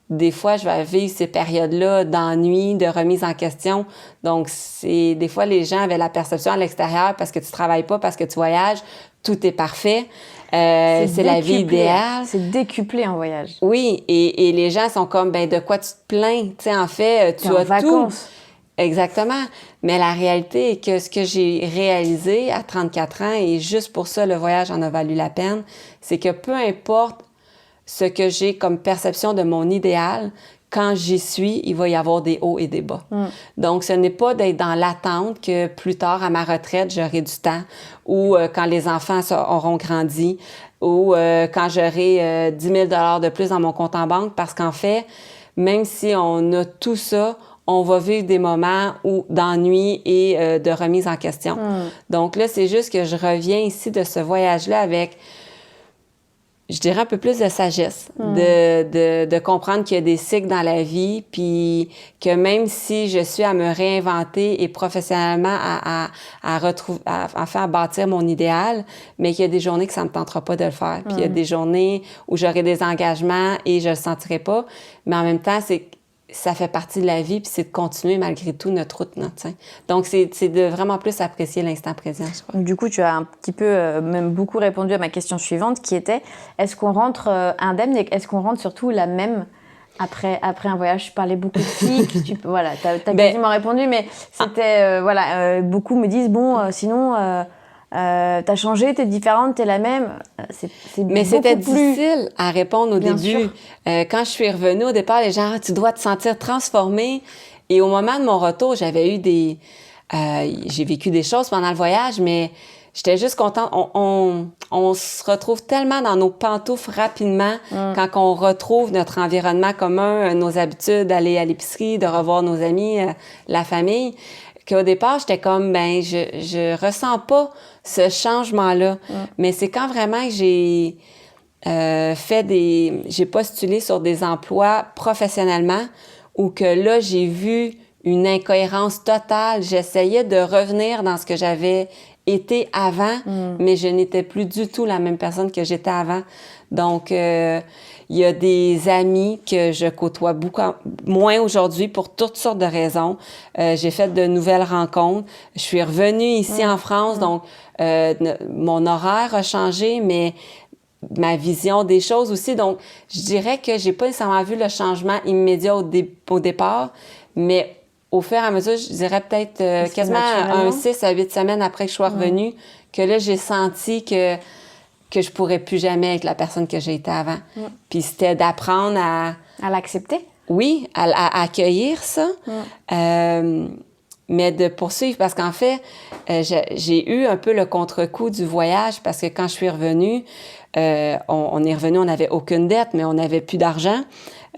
des fois, je vais vivre ces périodes-là d'ennui, de remise en question. Donc, des fois, les gens avaient la perception à l'extérieur parce que tu travailles pas, parce que tu voyages, tout est parfait. C'est la vie idéale. C'est décuplé en voyage. Oui, et les gens sont comme, de quoi tu te plains? Tu sais, en fait, tu as tout. Exactement. Mais la réalité est que ce que j'ai réalisé à 34 ans, et juste pour ça, le voyage en a valu la peine, c'est que peu importe ce que j'ai comme perception de mon idéal, quand j'y suis, il va y avoir des hauts et des bas. Donc, ce n'est pas d'être dans l'attente que plus tard, à ma retraite, j'aurai du temps, ou quand les enfants auront grandi, ou quand j'aurai 10 000 $ de plus dans mon compte en banque, parce qu'en fait, même si on a tout ça, on va vivre des moments d'ennui et de remise en question. Donc là, c'est juste que je reviens ici de ce voyage-là avec, je dirais, un peu plus de sagesse, de comprendre qu'il y a des cycles dans la vie, puis que même si je suis à me réinventer et professionnellement à faire bâtir mon idéal, mais qu'il y a des journées que ça me tentera pas de le faire. Puis il y a des journées où j'aurai des engagements et je le sentirai pas, mais en même temps, ça fait partie de la vie, puis c'est de continuer malgré tout notre route. Donc, c'est de vraiment plus apprécier l'instant présent, je crois. Du coup, tu as un petit peu, même beaucoup répondu à ma question suivante, qui était, est-ce qu'on rentre indemne et est-ce qu'on rentre surtout la même après un voyage? Tu parlais beaucoup de cycles, voilà, t'as quasiment répondu, mais c'était, beaucoup me disent, sinon... t'as changé, t'es différente, t'es la même. Mais c'était difficile à répondre au début. Quand je suis revenue, au départ, les gens, tu dois te sentir transformée. Et au moment de mon retour, j'avais eu j'ai vécu des choses pendant le voyage, mais j'étais juste contente. On se retrouve tellement dans nos pantoufles rapidement quand on retrouve notre environnement commun, nos habitudes, d'aller à l'épicerie, de revoir nos amis, la famille, qu'au départ, j'étais comme, je ressens pas ce changement-là. Mais c'est quand vraiment que j'ai j'ai postulé sur des emplois professionnellement où que là, j'ai vu une incohérence totale. J'essayais de revenir dans ce que j'avais été avant, mais je n'étais plus du tout la même personne que j'étais avant. Donc, il y a des amis que je côtoie beaucoup moins aujourd'hui pour toutes sortes de raisons. J'ai fait de nouvelles rencontres. Je suis revenue ici en France, donc mon horaire a changé, mais ma vision des choses aussi. Donc, je dirais que j'ai pas nécessairement vu le changement immédiat au départ, mais au fur et à mesure, je dirais peut-être quasiment 6 à 8 semaines après que je sois revenue, que là, j'ai senti que je pourrais plus jamais être la personne que j'ai été avant. Puis c'était d'apprendre à l'accepter? Oui, à accueillir ça, mais de poursuivre. Parce qu'en fait, j'ai eu un peu le contre-coup du voyage parce que quand je suis revenue, on est revenu, on n'avait aucune dette, mais on n'avait plus d'argent.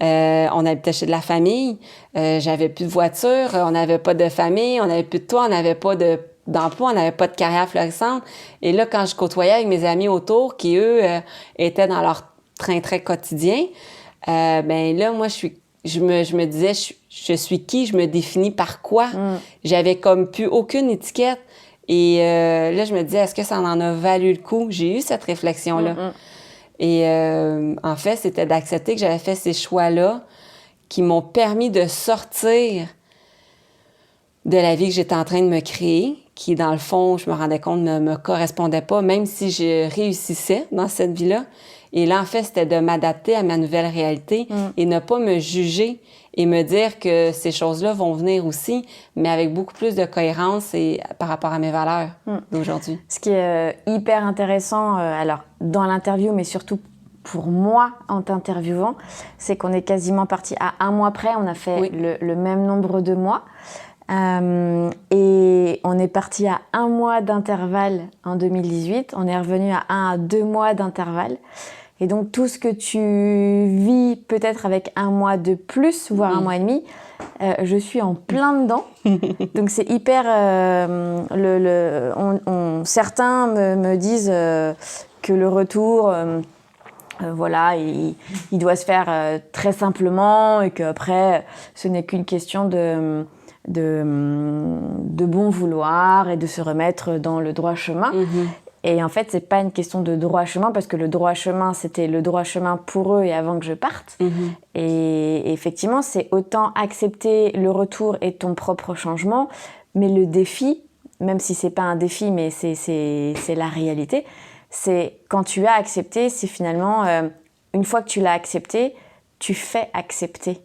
On habitait chez de la famille. J'avais plus de voiture, on n'avait pas de famille, on n'avait plus de toit, on n'avait pas d'emploi, on n'avait pas de carrière florissante. Et là, quand je côtoyais avec mes amis autour, qui, eux, étaient dans leur train-train quotidien, là, moi, je me disais, je suis qui? Je me définis par quoi? J'avais comme plus aucune étiquette. Et là, je me disais, est-ce que ça en a valu le coup? J'ai eu cette réflexion-là. Et en fait, c'était d'accepter que j'avais fait ces choix-là qui m'ont permis de sortir de la vie que j'étais en train de me créer, qui, dans le fond, je me rendais compte, ne me correspondait pas, même si je réussissais dans cette vie-là. Et là, en fait, c'était de m'adapter à ma nouvelle réalité et ne pas me juger et me dire que ces choses-là vont venir aussi, mais avec beaucoup plus de cohérence et par rapport à mes valeurs d'aujourd'hui. Ce qui est hyper intéressant, alors, dans l'interview, mais surtout pour moi, en t'interviewant, c'est qu'on est quasiment parti à 1 mois près. On a fait le même nombre de mois. Et on est parti à 1 mois d'intervalle en 2018. On est revenu à 1 à 2 mois d'intervalle. Et donc, tout ce que tu vis peut-être avec 1 mois de plus, voire 1 mois et demi, je suis en plein dedans. Donc, c'est hyper... certains me disent que le retour... il doit se faire très simplement et qu'après, ce n'est qu'une question de bon vouloir et de se remettre dans le droit chemin. Et en fait, c'est pas une question de droit chemin parce que le droit chemin, c'était le droit chemin pour eux et avant que je parte. Et effectivement, c'est autant accepter le retour et ton propre changement, mais le défi, même si c'est pas un défi, mais c'est la réalité, c'est quand tu as accepté, c'est finalement, une fois que tu l'as accepté, tu fais accepter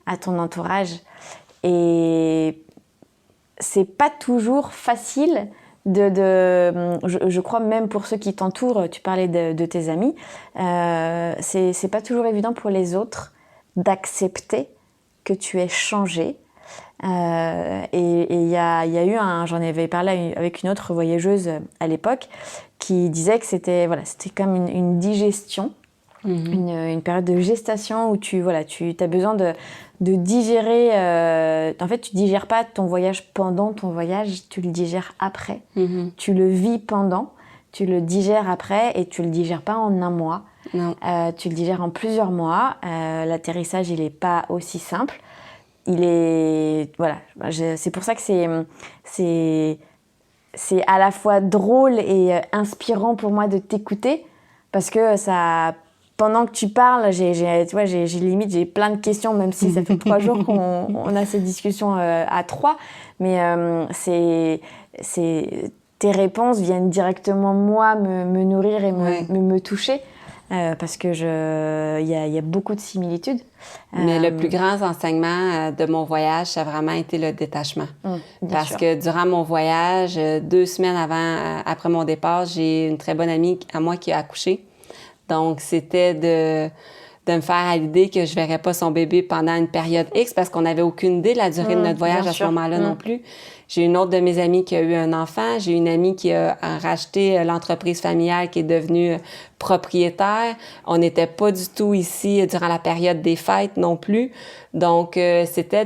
à ton entourage. Et c'est pas toujours facile je crois même pour ceux qui t'entourent, tu parlais de tes amis, c'est pas toujours évident pour les autres d'accepter que tu es changé. Et il y a eu j'en avais parlé avec une autre voyageuse à l'époque qui disait que c'était comme une digestion une période de gestation où tu as besoin de digérer. En fait, tu digères pas ton voyage pendant ton voyage, tu le digères après. Tu le vis pendant, tu le digères après et tu le digères pas en un mois. Non. Tu le digères en plusieurs mois. L'atterrissage, il est pas aussi simple. Il est... Voilà. C'est pour ça que c'est à la fois drôle et inspirant pour moi de t'écouter parce que ça... Pendant que tu parles, j'ai plein de questions, même si ça fait 3 jours qu'on a cette discussion à 3. Mais tes réponses viennent directement, moi, me nourrir et me toucher. Parce que il y a beaucoup de similitudes. Mais le plus grand enseignement de mon voyage, ça a vraiment été le détachement. Parce sûr. que durant mon voyage, 2 semaines après mon départ, j'ai une très bonne amie à moi qui a accouché. Donc, c'était de me faire à l'idée que je ne verrais pas son bébé pendant une période X parce qu'on n'avait aucune idée de la durée de notre voyage à ce moment-là non plus. J'ai une autre de mes amies qui a eu un enfant. J'ai une amie qui a racheté l'entreprise familiale qui est devenue propriétaire. On n'était pas du tout ici durant la période des fêtes non plus. Donc, c'était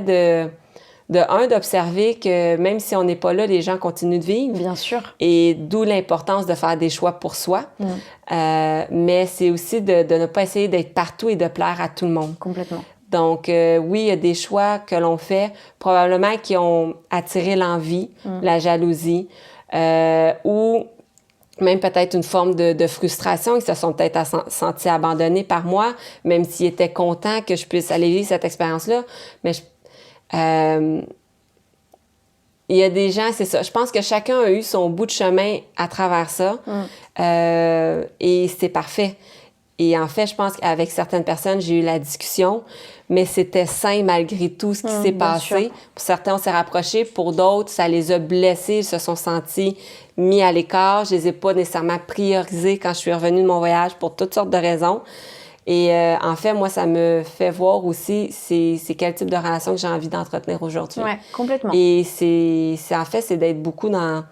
d'observer que même si on n'est pas là, les gens continuent de vivre. Bien sûr. Et d'où l'importance de faire des choix pour soi. Mais c'est aussi de ne pas essayer d'être partout et de plaire à tout le monde. Complètement. Donc, oui, il y a des choix que l'on fait, probablement qui ont attiré l'envie, la jalousie, ou même peut-être une forme de frustration. Ils se sont peut-être sentis abandonnés par moi, même s'ils étaient contents que je puisse aller vivre cette expérience-là. Mais il y a des gens, c'est ça. Je pense que chacun a eu son bout de chemin à travers ça. Et c'est parfait. Et en fait, je pense qu'avec certaines personnes, j'ai eu la discussion, mais c'était sain malgré tout ce qui s'est passé. Sûr. Pour certains, on s'est rapprochés. Pour d'autres, ça les a blessés. Ils se sont sentis mis à l'écart. Je les ai pas nécessairement priorisés quand je suis revenue de mon voyage pour toutes sortes de raisons. Et en fait, moi, ça me fait voir aussi c'est quel type de relation que j'ai envie d'entretenir aujourd'hui. Oui, complètement. Et c'est d'être beaucoup dans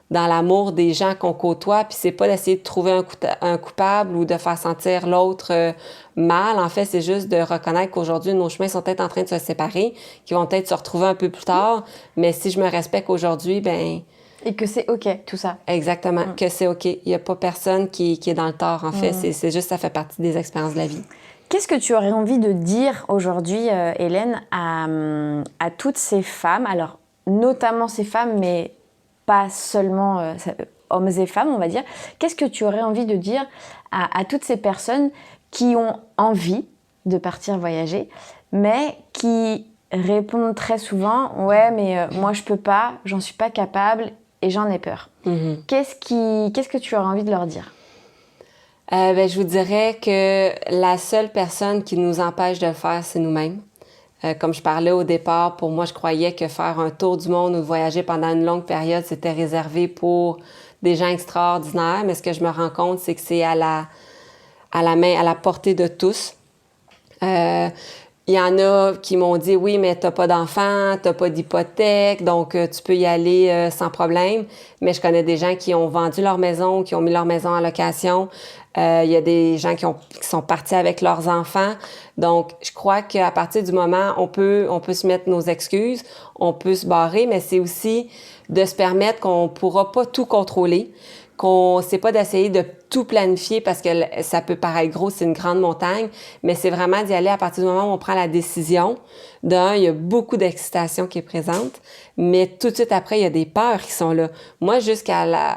l'amour des gens qu'on côtoie, puis c'est pas d'essayer de trouver un coupable ou de faire sentir l'autre mal. En fait, c'est juste de reconnaître qu'aujourd'hui, nos chemins sont peut-être en train de se séparer, qu'ils vont peut-être se retrouver un peu plus tard, mais si je me respecte aujourd'hui, ben... Et que c'est OK, tout ça. Exactement, que c'est OK. Il n'y a pas personne qui est dans le tort, en fait. C'est juste, ça fait partie des expériences de la vie. Qu'est-ce que tu aurais envie de dire aujourd'hui, Hélène, à toutes ces femmes, alors notamment ces femmes, mais pas seulement hommes et femmes, on va dire. Qu'est-ce que tu aurais envie de dire à toutes ces personnes qui ont envie de partir voyager, mais qui répondent très souvent « Ouais, mais moi, je peux pas, j'en suis pas capable et j'en ai peur. » Qu'est-ce que tu aurais envie de leur dire? Je vous dirais que la seule personne qui nous empêche de le faire, c'est nous-mêmes. Comme je parlais au départ, pour moi, je croyais que faire un tour du monde ou de voyager pendant une longue période, c'était réservé pour des gens extraordinaires. Mais ce que je me rends compte, c'est que c'est à la portée de tous. Il y en a qui m'ont dit « Oui, mais t'as pas d'enfant, t'as pas d'hypothèque, donc tu peux y aller sans problème. » Mais je connais des gens qui ont vendu leur maison, qui ont mis leur maison en location. Il y a des gens qui sont partis avec leurs enfants. Donc, je crois qu'à partir du moment, on peut se mettre nos excuses, on peut se barrer, mais c'est aussi de se permettre qu'on pourra pas tout contrôler, c'est pas d'essayer de tout planifier parce que ça peut paraître gros, c'est une grande montagne, mais c'est vraiment d'y aller à partir du moment où on prend la décision. D'un, il y a beaucoup d'excitation qui est présente, mais tout de suite après, il y a des peurs qui sont là. Moi,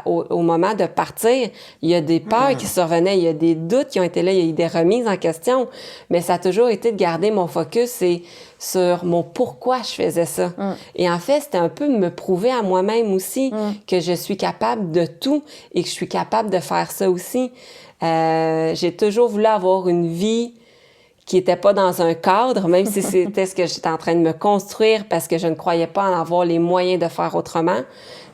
au moment de partir, il y a des peurs qui survenaient, il y a des doutes qui ont été là, il y a eu des remises en question, mais ça a toujours été de garder mon focus sur mon pourquoi je faisais ça. Et en fait, c'était un peu de me prouver à moi-même aussi que je suis capable de tout et que je suis capable de faire ça aussi. J'ai toujours voulu avoir une vie qui n'était pas dans un cadre, même si c'était ce que j'étais en train de me construire parce que je ne croyais pas en avoir les moyens de faire autrement.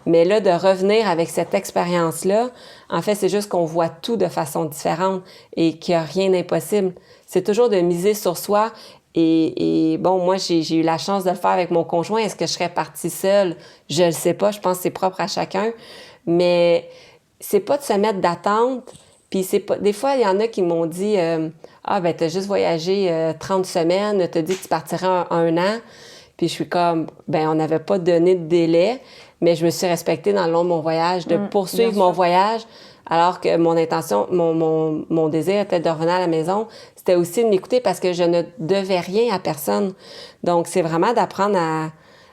Mais là, de revenir avec cette expérience-là, en fait, c'est juste qu'on voit tout de façon différente et qu'il n'y a rien d'impossible. C'est toujours de miser sur soi. Et bon, moi, j'ai eu la chance de le faire avec mon conjoint. Est-ce que je serais partie seule? Je le sais pas. Je pense que c'est propre à chacun. Mais c'est pas de se mettre d'attente Puis c'est pas... Des fois, il y en a qui m'ont dit ah, ben t'as juste voyagé 30 semaines, t'as dit que tu partirais un an. Puis je suis comme, ben on n'avait pas donné de délai, mais je me suis respectée dans le long de mon voyage, de poursuivre mon voyage, alors que mon intention, mon désir était de revenir à la maison. C'était aussi de m'écouter parce que je ne devais rien à personne. Donc, c'est vraiment d'apprendre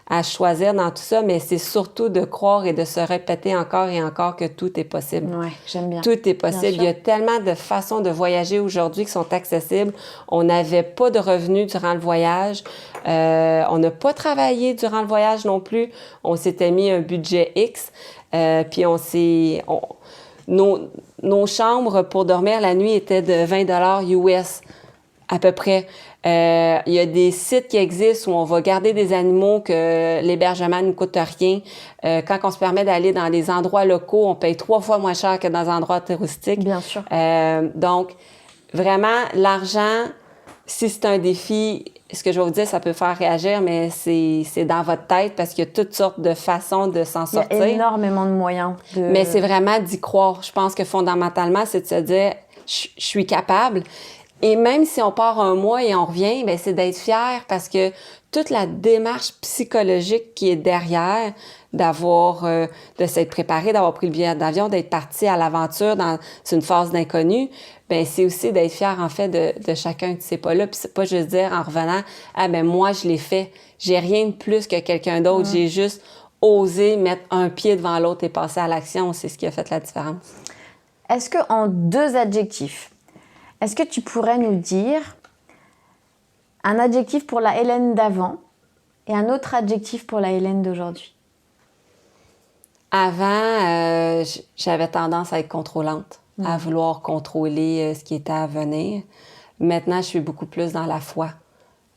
à choisir dans tout ça, mais c'est surtout de croire et de se répéter encore et encore que tout est possible. Oui, j'aime bien. Tout est possible. Il y a tellement de façons de voyager aujourd'hui qui sont accessibles. On n'avait pas de revenus durant le voyage. On n'a pas travaillé durant le voyage non plus. On s'était mis un budget X. Puis nos chambres pour dormir la nuit étaient de 20 $ US à peu près. Il y a des sites qui existent où on va garder des animaux que l'hébergement ne coûte rien. Quand on se permet d'aller dans des endroits locaux, on paye 3 fois moins cher que dans des endroits touristiques. Bien sûr. Donc, vraiment, l'argent, si c'est un défi, ce que je vais vous dire, ça peut faire réagir, mais c'est dans votre tête parce qu'il y a toutes sortes de façons de s'en sortir. Il y a énormément de moyens. Mais c'est vraiment d'y croire. Je pense que fondamentalement, c'est de se dire, je suis capable. Et même si on part un mois et on revient, bien, c'est d'être fier parce que toute la démarche psychologique qui est derrière, de s'être préparé, d'avoir pris le billet d'avion, d'être parti à l'aventure dans une phase d'inconnu, bien, c'est aussi d'être fier, en fait, de chacun de ces pas-là. Puis c'est pas juste dire en revenant, ah, ben moi, je l'ai fait. J'ai rien de plus que quelqu'un d'autre. J'ai juste osé mettre un pied devant l'autre et passer à l'action. C'est ce qui a fait la différence. Est-ce qu'en 2 adjectifs, est-ce que tu pourrais nous dire un adjectif pour la Hélène d'avant et un autre adjectif pour la Hélène d'aujourd'hui? Avant, j'avais tendance à être contrôlante, à vouloir contrôler ce qui était à venir. Maintenant, je suis beaucoup plus dans la foi.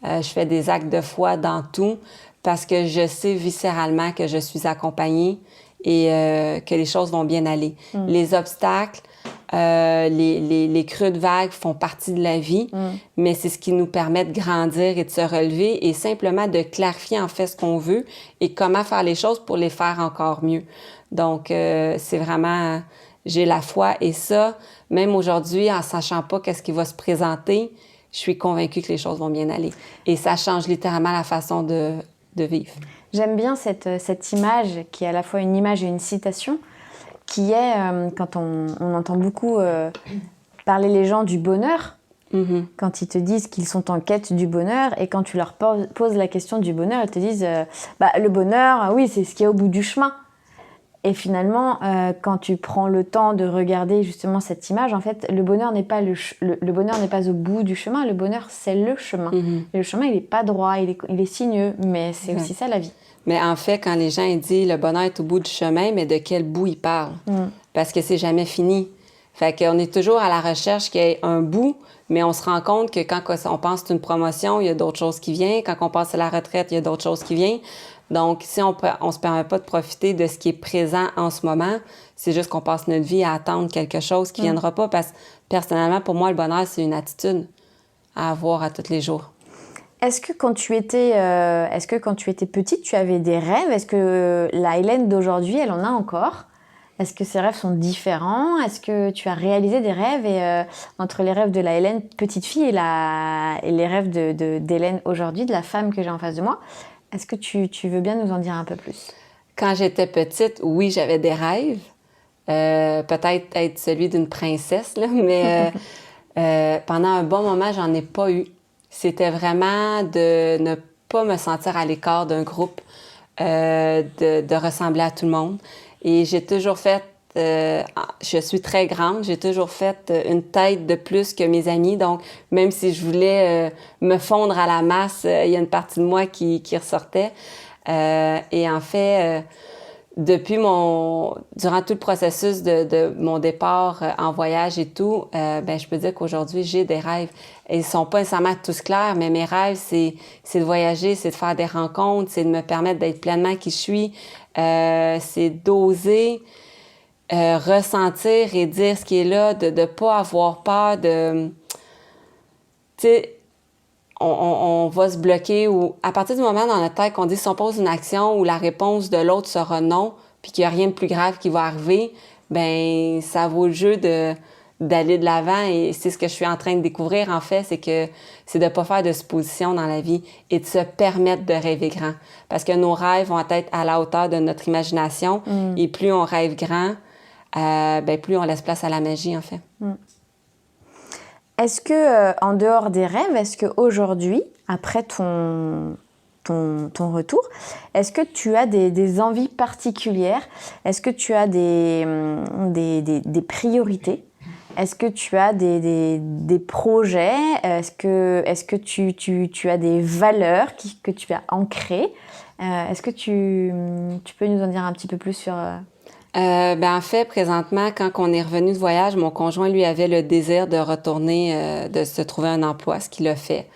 Je fais des actes de foi dans tout parce que je sais viscéralement que je suis accompagnée et que les choses vont bien aller. Les obstacles, les creux de vagues font partie de la vie, mais c'est ce qui nous permet de grandir et de se relever et simplement de clarifier en fait ce qu'on veut et comment faire les choses pour les faire encore mieux. Donc, c'est vraiment... J'ai la foi et ça, même aujourd'hui, en sachant pas qu'est-ce qui va se présenter, je suis convaincue que les choses vont bien aller. Et ça change littéralement la façon de vivre. J'aime bien cette image qui est à la fois une image et une citation, qui est, quand on entend beaucoup parler les gens du bonheur, quand ils te disent qu'ils sont en quête du bonheur, et quand tu leur poses la question du bonheur, ils te disent le bonheur, oui, c'est ce qu'il y a au bout du chemin. Et finalement, quand tu prends le temps de regarder justement cette image, en fait, le bonheur n'est pas le bonheur n'est pas au bout du chemin, le bonheur, c'est le chemin. Et le chemin, il n'est pas droit, il est sinueux, mais c'est aussi ça la vie. Mais en fait, quand les gens disent le bonheur est au bout du chemin, mais de quel bout ils parlent? Parce que c'est jamais fini. Fait qu'on est toujours à la recherche qu'il y ait un bout, mais on se rend compte que quand on pense que c'est une promotion, il y a d'autres choses qui viennent. Quand on passe à la retraite, il y a d'autres choses qui viennent. Donc, si on se permet pas de profiter de ce qui est présent en ce moment, c'est juste qu'on passe notre vie à attendre quelque chose qui viendra pas. Parce que, personnellement, pour moi, le bonheur, c'est une attitude à avoir à tous les jours. Est-ce que quand tu étais petite, tu avais des rêves? Est-ce que la Hélène d'aujourd'hui, elle en a encore? Est-ce que ces rêves sont différents? Est-ce que tu as réalisé des rêves et entre les rêves de la Hélène petite fille et les rêves d'Hélène aujourd'hui, de la femme que j'ai en face de moi? Est-ce que tu veux bien nous en dire un peu plus? Quand j'étais petite, oui, j'avais des rêves. Peut-être être celui d'une princesse, là, mais pendant un bon moment, j'en ai pas eu. C'était vraiment de ne pas me sentir à l'écart d'un groupe, de ressembler à tout le monde. Et j'ai toujours fait, je suis très grande, j'ai toujours fait une tête de plus que mes amis. Donc, même si je voulais me fondre à la masse, il y a une partie de moi qui ressortait. Et en fait, durant tout le processus de mon départ en voyage et tout, je peux dire qu'aujourd'hui, j'ai des rêves. Ils sont pas nécessairement tous clairs, mais mes rêves, c'est de voyager, c'est de faire des rencontres, c'est de me permettre d'être pleinement qui je suis, c'est d'oser ressentir et dire ce qui est là, de ne pas avoir peur de... Tu sais, on va se bloquer ou à partir du moment dans notre tête qu'on dit si on pose une action où la réponse de l'autre sera non, puis qu'il n'y a rien de plus grave qui va arriver, ben ça vaut le jeu de d'aller de l'avant. Et c'est ce que je suis en train de découvrir, en fait, c'est de ne pas faire de suppositions dans la vie et de se permettre de rêver grand. Parce que nos rêves vont être à la hauteur de notre imagination. Et plus on rêve grand, plus on laisse place à la magie, en fait. Est-ce que, en dehors des rêves, est-ce qu'aujourd'hui, après ton retour, est-ce que tu as des envies particulières? Est-ce que tu as des priorités? Est-ce que tu as des projets? Est-ce que tu as des valeurs que tu as ancrées? Est-ce que tu peux nous en dire un petit peu plus sur... En fait, présentement, quand on est revenu de voyage, mon conjoint, lui, avait le désir de retourner, de se trouver un emploi, ce qu'il a fait.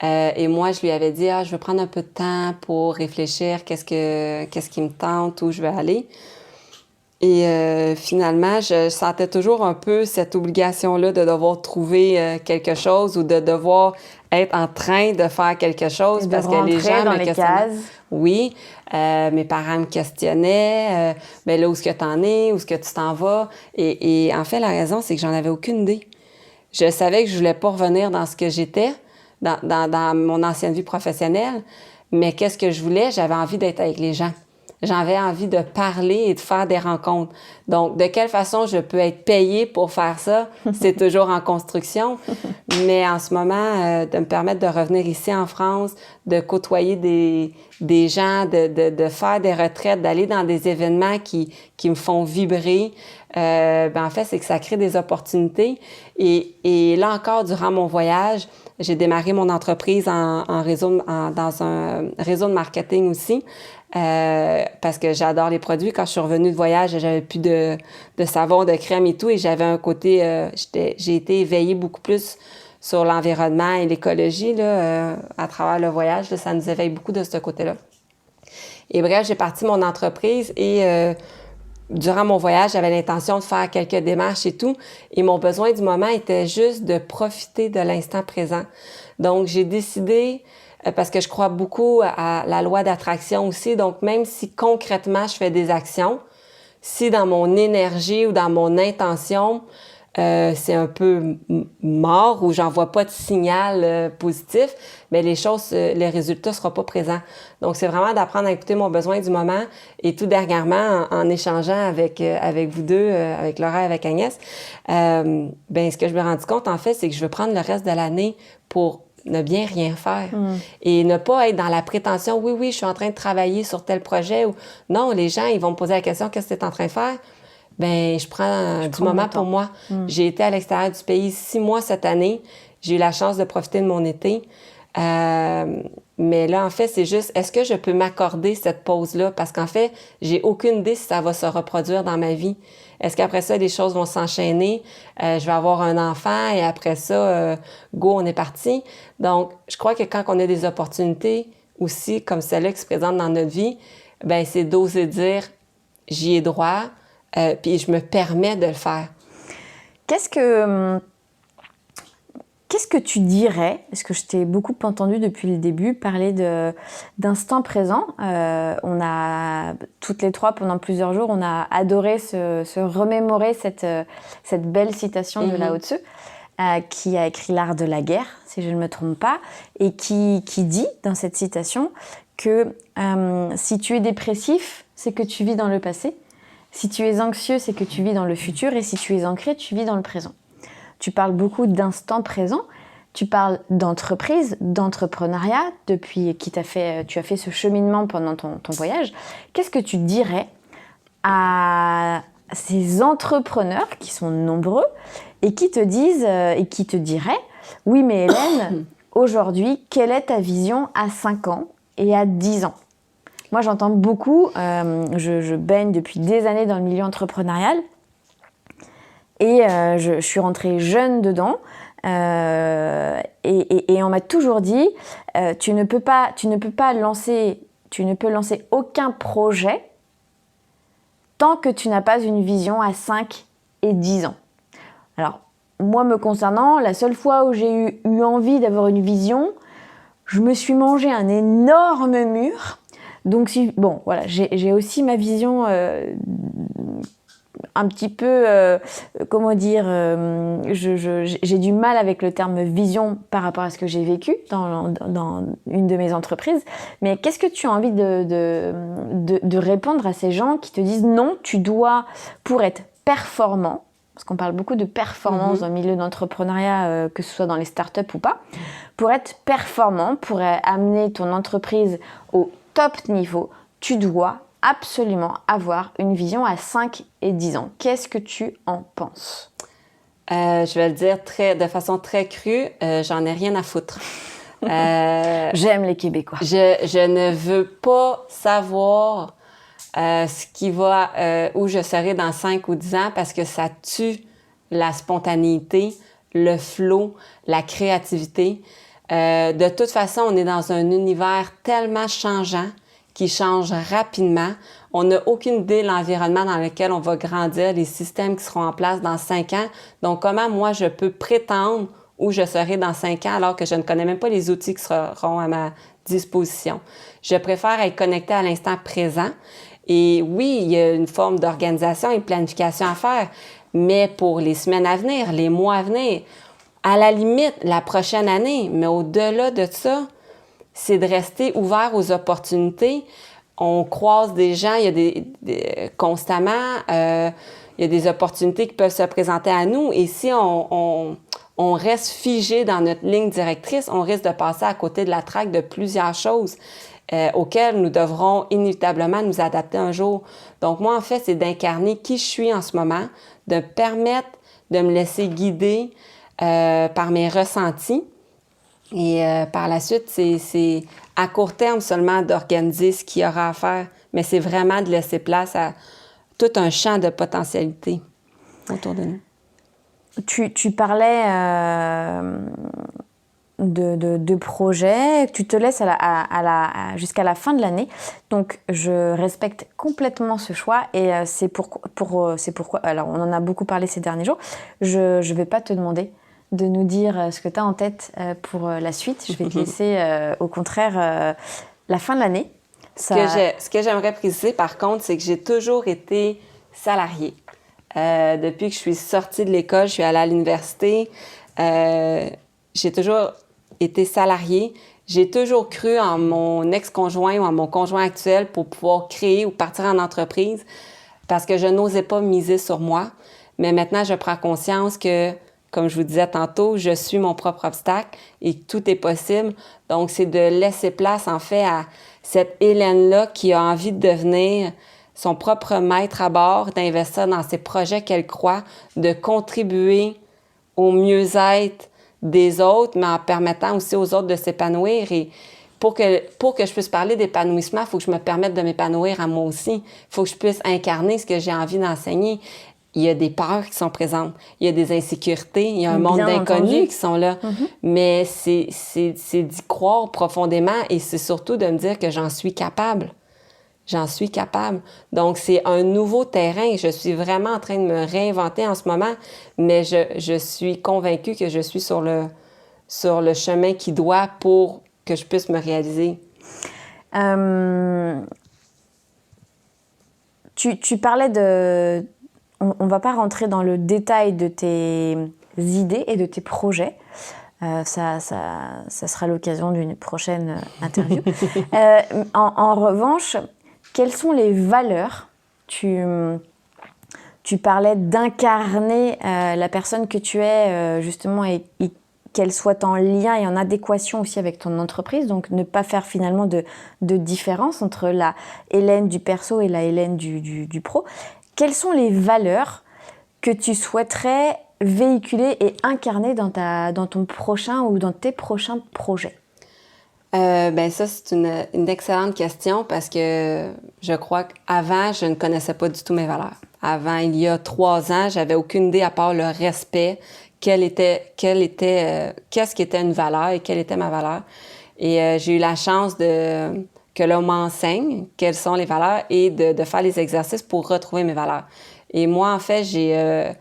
Et moi, je lui avais dit, je veux prendre un peu de temps pour réfléchir, qu'est-ce qui me tente, où je veux aller. Et finalement, je sentais toujours un peu cette obligation-là de devoir trouver quelque chose ou de devoir être en train de faire quelque chose parce que les gens dans me les questionnaient. cases. Oui, mes parents me questionnaient, là, où est-ce que t'en es, où est-ce que tu t'en vas? Et en fait, la raison, c'est que j'en avais aucune idée. Je savais que je voulais pas revenir dans ce que j'étais, dans mon ancienne vie professionnelle, mais qu'est-ce que je voulais? J'avais envie d'être avec les gens. J'avais envie de parler et de faire des rencontres. Donc, de quelle façon je peux être payée pour faire ça? C'est toujours en construction. Mais en ce moment, de me permettre de revenir ici en France, de côtoyer des gens, de faire des retraites, d'aller dans des événements qui me font vibrer, en fait, c'est que ça crée des opportunités. Et là encore, durant mon voyage, j'ai démarré mon entreprise dans un réseau de marketing aussi. Parce que j'adore les produits. Quand je suis revenue de voyage, j'avais plus de savon, de crème et tout, et j'avais un côté, j'ai été éveillée beaucoup plus sur l'environnement et l'écologie là, à travers le voyage. Là, ça nous éveille beaucoup de ce côté-là. Et bref, j'ai parti mon entreprise et durant mon voyage, j'avais l'intention de faire quelques démarches et tout, et mon besoin du moment était juste de profiter de l'instant présent. Donc, j'ai décidé parce que je crois beaucoup à la loi d'attraction aussi. Donc, même si concrètement, je fais des actions, si dans mon énergie ou dans mon intention, c'est un peu mort ou j'en vois pas de signal positif, mais les résultats seront pas présents. Donc, c'est vraiment d'apprendre à écouter mon besoin du moment. Et tout dernièrement, en échangeant avec vous deux, avec Laura et avec Agnès, ce que je me suis rendu compte, en fait, c'est que je veux prendre le reste de l'année pour ne bien rien faire et ne pas être dans la prétention, oui, je suis en train de travailler sur tel projet ou non, les gens, ils vont me poser la question, qu'est-ce que tu es en train de faire? Je prends du moment pour moi. J'ai été à l'extérieur du pays 6 mois cette année. J'ai eu la chance de profiter de mon été. Mais là, en fait, c'est juste, est-ce que je peux m'accorder cette pause-là? Parce qu'en fait, j'ai aucune idée si ça va se reproduire dans ma vie. Est-ce qu'après ça, les choses vont s'enchaîner? Je vais avoir un enfant et après ça, go, on est parti. Donc, je crois que quand on a des opportunités aussi, comme celle-là qui se présente dans notre vie, c'est d'oser dire, j'y ai droit, puis je me permets de le faire. Qu'est-ce que tu dirais, parce que je t'ai beaucoup entendu depuis le début parler d'instant présent. On a, toutes les trois, pendant plusieurs jours, on a adoré se remémorer cette belle citation de Lao Tzu, qui a écrit L'art de la guerre, si je ne me trompe pas, et qui dit dans cette citation que si tu es dépressif, c'est que tu vis dans le passé. Si tu es anxieux, c'est que tu vis dans le futur. Et si tu es ancré, tu vis dans le présent. Tu parles beaucoup d'instant présent, tu parles d'entreprise, d'entrepreneuriat, depuis tu as fait ce cheminement pendant ton voyage. Qu'est-ce que tu dirais à ces entrepreneurs qui sont nombreux et qui te disent et qui te diraient « Oui, mais Hélène, aujourd'hui, quelle est ta vision à 5 ans et à 10 ans ?» Moi, j'entends beaucoup, je baigne depuis des années dans le milieu entrepreneurial, et je suis rentrée jeune dedans, et on m'a toujours dit tu ne peux lancer aucun projet tant que tu n'as pas une vision à 5 et 10 ans. Alors, moi me concernant, la seule fois où j'ai eu envie d'avoir une vision, je me suis mangé un énorme mur. Donc, j'ai aussi ma vision un petit peu, comment dire, j'ai du mal avec le terme vision par rapport à ce que j'ai vécu dans une de mes entreprises. Mais qu'est-ce que tu as envie de répondre à ces gens qui te disent non, tu dois, pour être performant, parce qu'on parle beaucoup de performance dans le milieu d'entrepreneuriat, que ce soit dans les startups ou pas, pour être performant, pour amener ton entreprise au top niveau, tu dois absolument avoir une vision à 5 et 10 ans. Qu'est-ce que tu en penses? Je vais le dire de façon très crue, j'en ai rien à foutre. J'aime les Québécois. Je ne veux pas savoir ce qui va, où je serai dans 5 ou 10 ans parce que ça tue la spontanéité, le flow, la créativité. De toute façon, on est dans un univers tellement changeant qui change rapidement. On n'a aucune idée de l'environnement dans lequel on va grandir, les systèmes qui seront en place dans 5 ans. Donc, comment moi, je peux prétendre où je serai dans 5 ans alors que je ne connais même pas les outils qui seront à ma disposition? Je préfère être connectée à l'instant présent. Et oui, il y a une forme d'organisation et de planification à faire, mais pour les semaines à venir, les mois à venir, à la limite, la prochaine année, mais au-delà de ça, c'est de rester ouvert aux opportunités. On croise des gens, il y a constamment, il y a des opportunités qui peuvent se présenter à nous. Et si on reste figé dans notre ligne directrice, on risque de passer à côté de la traque de plusieurs choses auxquelles nous devrons inévitablement nous adapter un jour. Donc moi, en fait, c'est d'incarner qui je suis en ce moment, de me permettre de me laisser guider par mes ressentis. Et par la suite, c'est à court terme seulement d'organiser ce qu'il y aura à faire, mais c'est vraiment de laisser place à tout un champ de potentialités autour de nous. Tu parlais de projets, tu te laisses jusqu'à la fin de l'année. Donc, je respecte complètement ce choix et c'est pourquoi, alors on en a beaucoup parlé ces derniers jours, je ne vais pas te demander de nous dire ce que tu as en tête pour la suite. Je vais te laisser, au contraire, la fin de l'année. Ce que j'aimerais préciser, par contre, c'est que j'ai toujours été salariée. Depuis que je suis sortie de l'école, je suis allée à l'université. J'ai toujours été salariée. J'ai toujours cru en mon ex-conjoint ou en mon conjoint actuel pour pouvoir créer ou partir en entreprise parce que je n'osais pas miser sur moi. Mais maintenant, je prends conscience que, comme je vous disais tantôt, je suis mon propre obstacle et tout est possible. Donc, c'est de laisser place, en fait, à cette Hélène-là qui a envie de devenir son propre maître à bord, d'investir dans ses projets qu'elle croit, de contribuer au mieux-être des autres, mais en permettant aussi aux autres de s'épanouir. Et pour que je puisse parler d'épanouissement, il faut que je me permette de m'épanouir à moi aussi. Il faut que je puisse incarner ce que j'ai envie d'enseigner. Il y a des peurs qui sont présentes, il y a des insécurités, il y a un monde d'inconnus qui sont là. Mais c'est d'y croire profondément et c'est surtout de me dire que j'en suis capable. J'en suis capable. Donc, c'est un nouveau terrain. Je suis vraiment en train de me réinventer en ce moment, mais je suis convaincue que je suis sur le chemin qui doit pour que je puisse me réaliser. Tu parlais de... On ne va pas rentrer dans le détail de tes idées et de tes projets. Ça sera l'occasion d'une prochaine interview. En revanche, quelles sont les valeurs? Tu parlais d'incarner la personne que tu es, justement, et qu'elle soit en lien et en adéquation aussi avec ton entreprise. Donc, ne pas faire finalement de différence entre la Hélène du perso et la Hélène du pro. Quelles sont les valeurs que tu souhaiterais véhiculer et incarner dans ton prochain ou dans tes prochains projets? Ça, c'est une excellente question parce que je crois qu'avant, je ne connaissais pas du tout mes valeurs. Avant, il y a 3 ans, j'avais aucune idée à part le respect, qu'est-ce qui était une valeur et quelle était ma valeur. Et j'ai eu la chance que l'on m'enseigne quelles sont les valeurs et de faire les exercices pour retrouver mes valeurs. Et moi, en fait, j'ai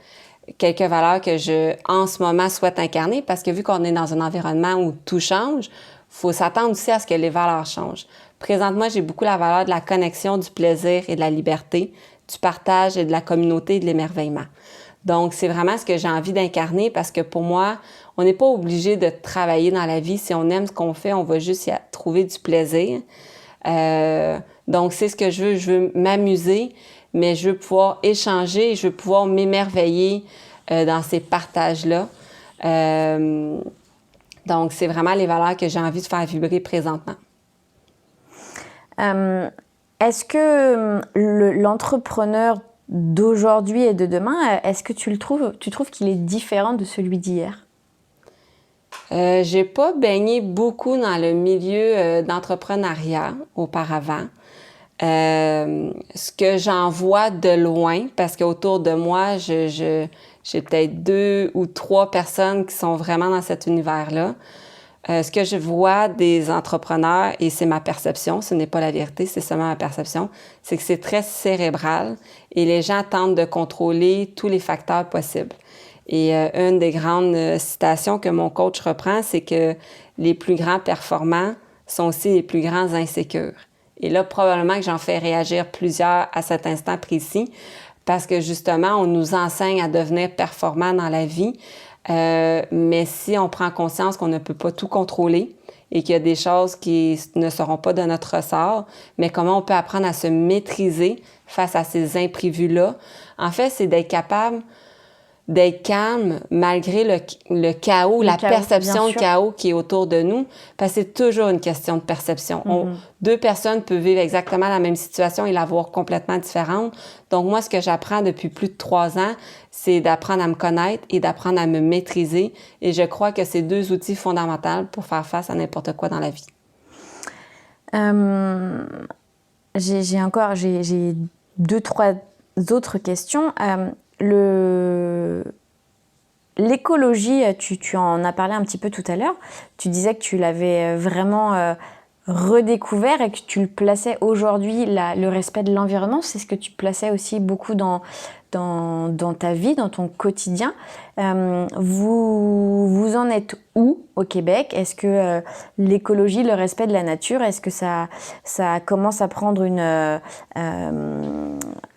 quelques valeurs que en ce moment, souhaite incarner parce que vu qu'on est dans un environnement où tout change, il faut s'attendre aussi à ce que les valeurs changent. Présentement, j'ai beaucoup la valeur de la connexion, du plaisir et de la liberté, du partage et de la communauté et de l'émerveillement. Donc, c'est vraiment ce que j'ai envie d'incarner parce que pour moi, on n'est pas obligé de travailler dans la vie. Si on aime ce qu'on fait, on va juste y trouver du plaisir. Donc, c'est ce que je veux. Je veux m'amuser, mais je veux pouvoir échanger, je veux pouvoir m'émerveiller dans ces partages-là. Donc, c'est vraiment les valeurs que j'ai envie de faire vibrer présentement. Est-ce que l'entrepreneur d'aujourd'hui et de demain, est-ce que tu trouves qu'il est différent de celui d'hier? J'ai pas baigné beaucoup dans le milieu d'entrepreneuriat auparavant. Ce que j'en vois de loin, parce qu'autour de moi, j'ai peut-être 2 ou 3 personnes qui sont vraiment dans cet univers-là. Ce que je vois des entrepreneurs, et c'est ma perception, ce n'est pas la vérité, c'est seulement ma perception, c'est que c'est très cérébral et les gens tentent de contrôler tous les facteurs possibles. Et une des grandes citations que mon coach reprend, c'est que les plus grands performants sont aussi les plus grands insécures. Et là, probablement que j'en fais réagir plusieurs à cet instant précis parce que justement, on nous enseigne à devenir performant dans la vie. Mais si on prend conscience qu'on ne peut pas tout contrôler et qu'il y a des choses qui ne seront pas de notre ressort, mais comment on peut apprendre à se maîtriser face à ces imprévus-là, en fait, c'est d'être capable d'être calme malgré le chaos, la perception de chaos qui est autour de nous, parce que c'est toujours une question de perception. Deux personnes peuvent vivre exactement la même situation et la voir complètement différente. Donc moi, ce que j'apprends depuis plus de 3 ans, c'est d'apprendre à me connaître et d'apprendre à me maîtriser. Et je crois que c'est 2 outils fondamentaux pour faire face à n'importe quoi dans la vie. J'ai 2, 3 autres questions. L'écologie, tu en as parlé un petit peu tout à l'heure. Tu disais que tu l'avais vraiment redécouvert et que tu le plaçais aujourd'hui, le respect de l'environnement. C'est ce que tu plaçais aussi beaucoup dans ta vie, dans ton quotidien. Vous en êtes où au Québec? Est-ce que l'écologie, le respect de la nature, est-ce que ça commence à prendre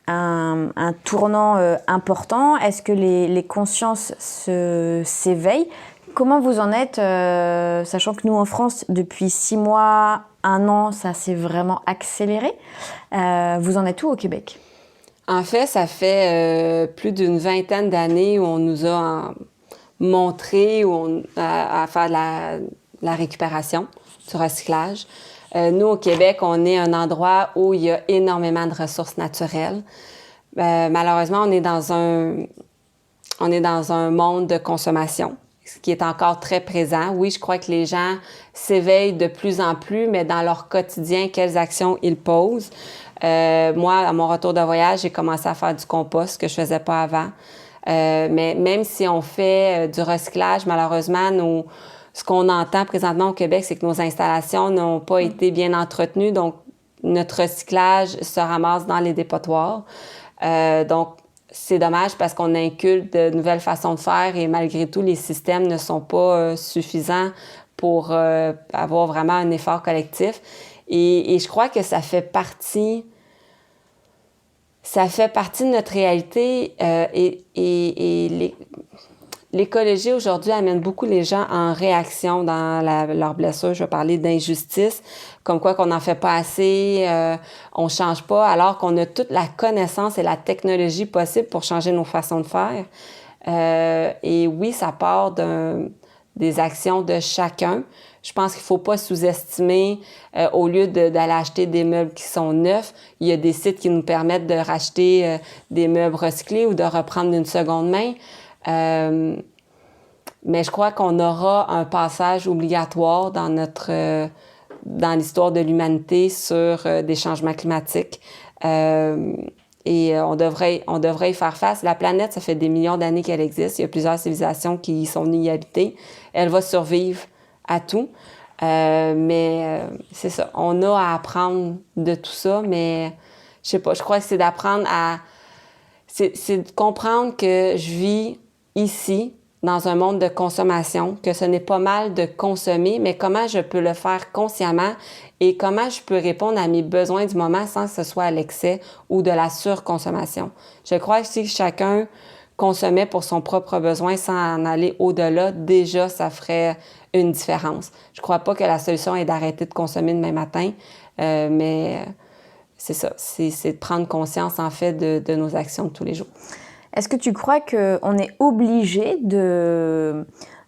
un tournant important? Est-ce que les consciences s'éveillent? Comment vous en êtes, sachant que nous en France, depuis 6 mois, 1 an, ça s'est vraiment accéléré. Vous en êtes où au Québec? En fait, ça fait plus d'une 20aine d'années où on nous a montré à faire de la récupération, du recyclage. Nous, au Québec, on est un endroit où il y a énormément de ressources naturelles. Malheureusement, on est dans un monde de consommation, ce qui est encore très présent. Oui, je crois que les gens s'éveillent de plus en plus, mais dans leur quotidien, quelles actions ils posent. Moi, à mon retour de voyage, j'ai commencé à faire du compost, ce que je faisais pas avant. Mais même si on fait du recyclage, malheureusement, ce qu'on entend présentement au Québec, c'est que nos installations n'ont pas été bien entretenues. Donc, notre recyclage se ramasse dans les dépotoirs. Donc, c'est dommage parce qu'on inculque de nouvelles façons de faire et malgré tout, les systèmes ne sont pas suffisants pour avoir vraiment un effort collectif. Et je crois que ça fait partie de notre réalité et l'écologie aujourd'hui amène beaucoup les gens en réaction dans leurs blessures. Je vais parler d'injustice, comme quoi qu'on n'en fait pas assez, on change pas, alors qu'on a toute la connaissance et la technologie possible pour changer nos façons de faire. Et oui, ça part des actions de chacun. Je pense qu'il faut pas sous-estimer, au lieu d'aller acheter des meubles qui sont neufs, il y a des sites qui nous permettent de racheter des meubles recyclés ou de reprendre d'une seconde main. Mais je crois qu'on aura un passage obligatoire dans l'histoire de l'humanité sur des changements climatiques. Et on devrait y faire face. La planète, ça fait des millions d'années qu'elle existe. Il y a plusieurs civilisations qui sont venues y habiter. Elle va survivre à tout. Mais c'est ça. On a à apprendre de tout ça, mais je sais pas. Je crois que c'est d'apprendre c'est de comprendre que je vis ici dans un monde de consommation, que ce n'est pas mal de consommer, mais comment je peux le faire consciemment et comment je peux répondre à mes besoins du moment sans que ce soit à l'excès ou de la surconsommation. Je crois que si chacun consommait pour son propre besoin sans en aller au-delà, déjà, ça ferait une différence. Je crois pas que la solution est d'arrêter de consommer demain matin, mais c'est ça, c'est de prendre conscience, en fait, de nos actions de tous les jours. Est-ce que tu crois qu'on est obligé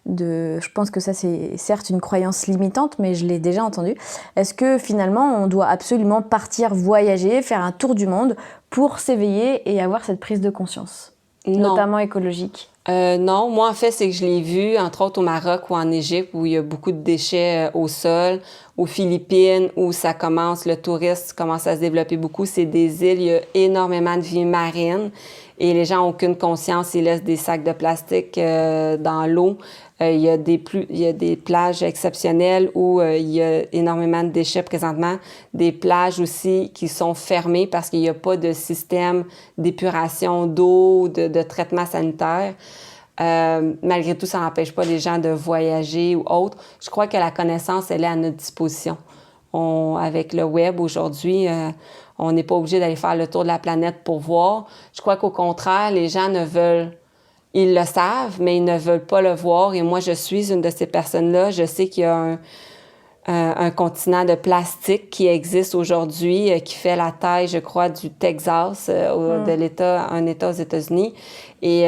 je pense que ça c'est certes une croyance limitante, mais je l'ai déjà entendu. Est-ce que finalement on doit absolument partir voyager, faire un tour du monde pour s'éveiller et avoir cette prise de conscience, notamment écologique? Non, moi en fait c'est que je l'ai vu entre autres au Maroc ou en Égypte où il y a beaucoup de déchets au sol, aux Philippines où ça commence, le tourisme commence à se développer beaucoup, c'est des îles, il y a énormément de vie marine et les gens n'ont aucune conscience, ils laissent des sacs de plastique dans l'eau. Il y a des plages exceptionnelles où il y a énormément de déchets présentement. Des plages aussi qui sont fermées parce qu'il n'y a pas de système d'épuration d'eau, de traitement sanitaire. Malgré tout, ça n'empêche pas les gens de voyager ou autre. Je crois que la connaissance, elle est à notre disposition. Avec le web aujourd'hui, on n'est pas obligé d'aller faire le tour de la planète pour voir. Je crois qu'au contraire, les gens ils le savent, mais ils ne veulent pas le voir. Et moi, je suis une de ces personnes-là. Je sais qu'il y a un continent de plastique qui existe aujourd'hui, qui fait la taille, je crois, du Texas, un État aux États-Unis. Et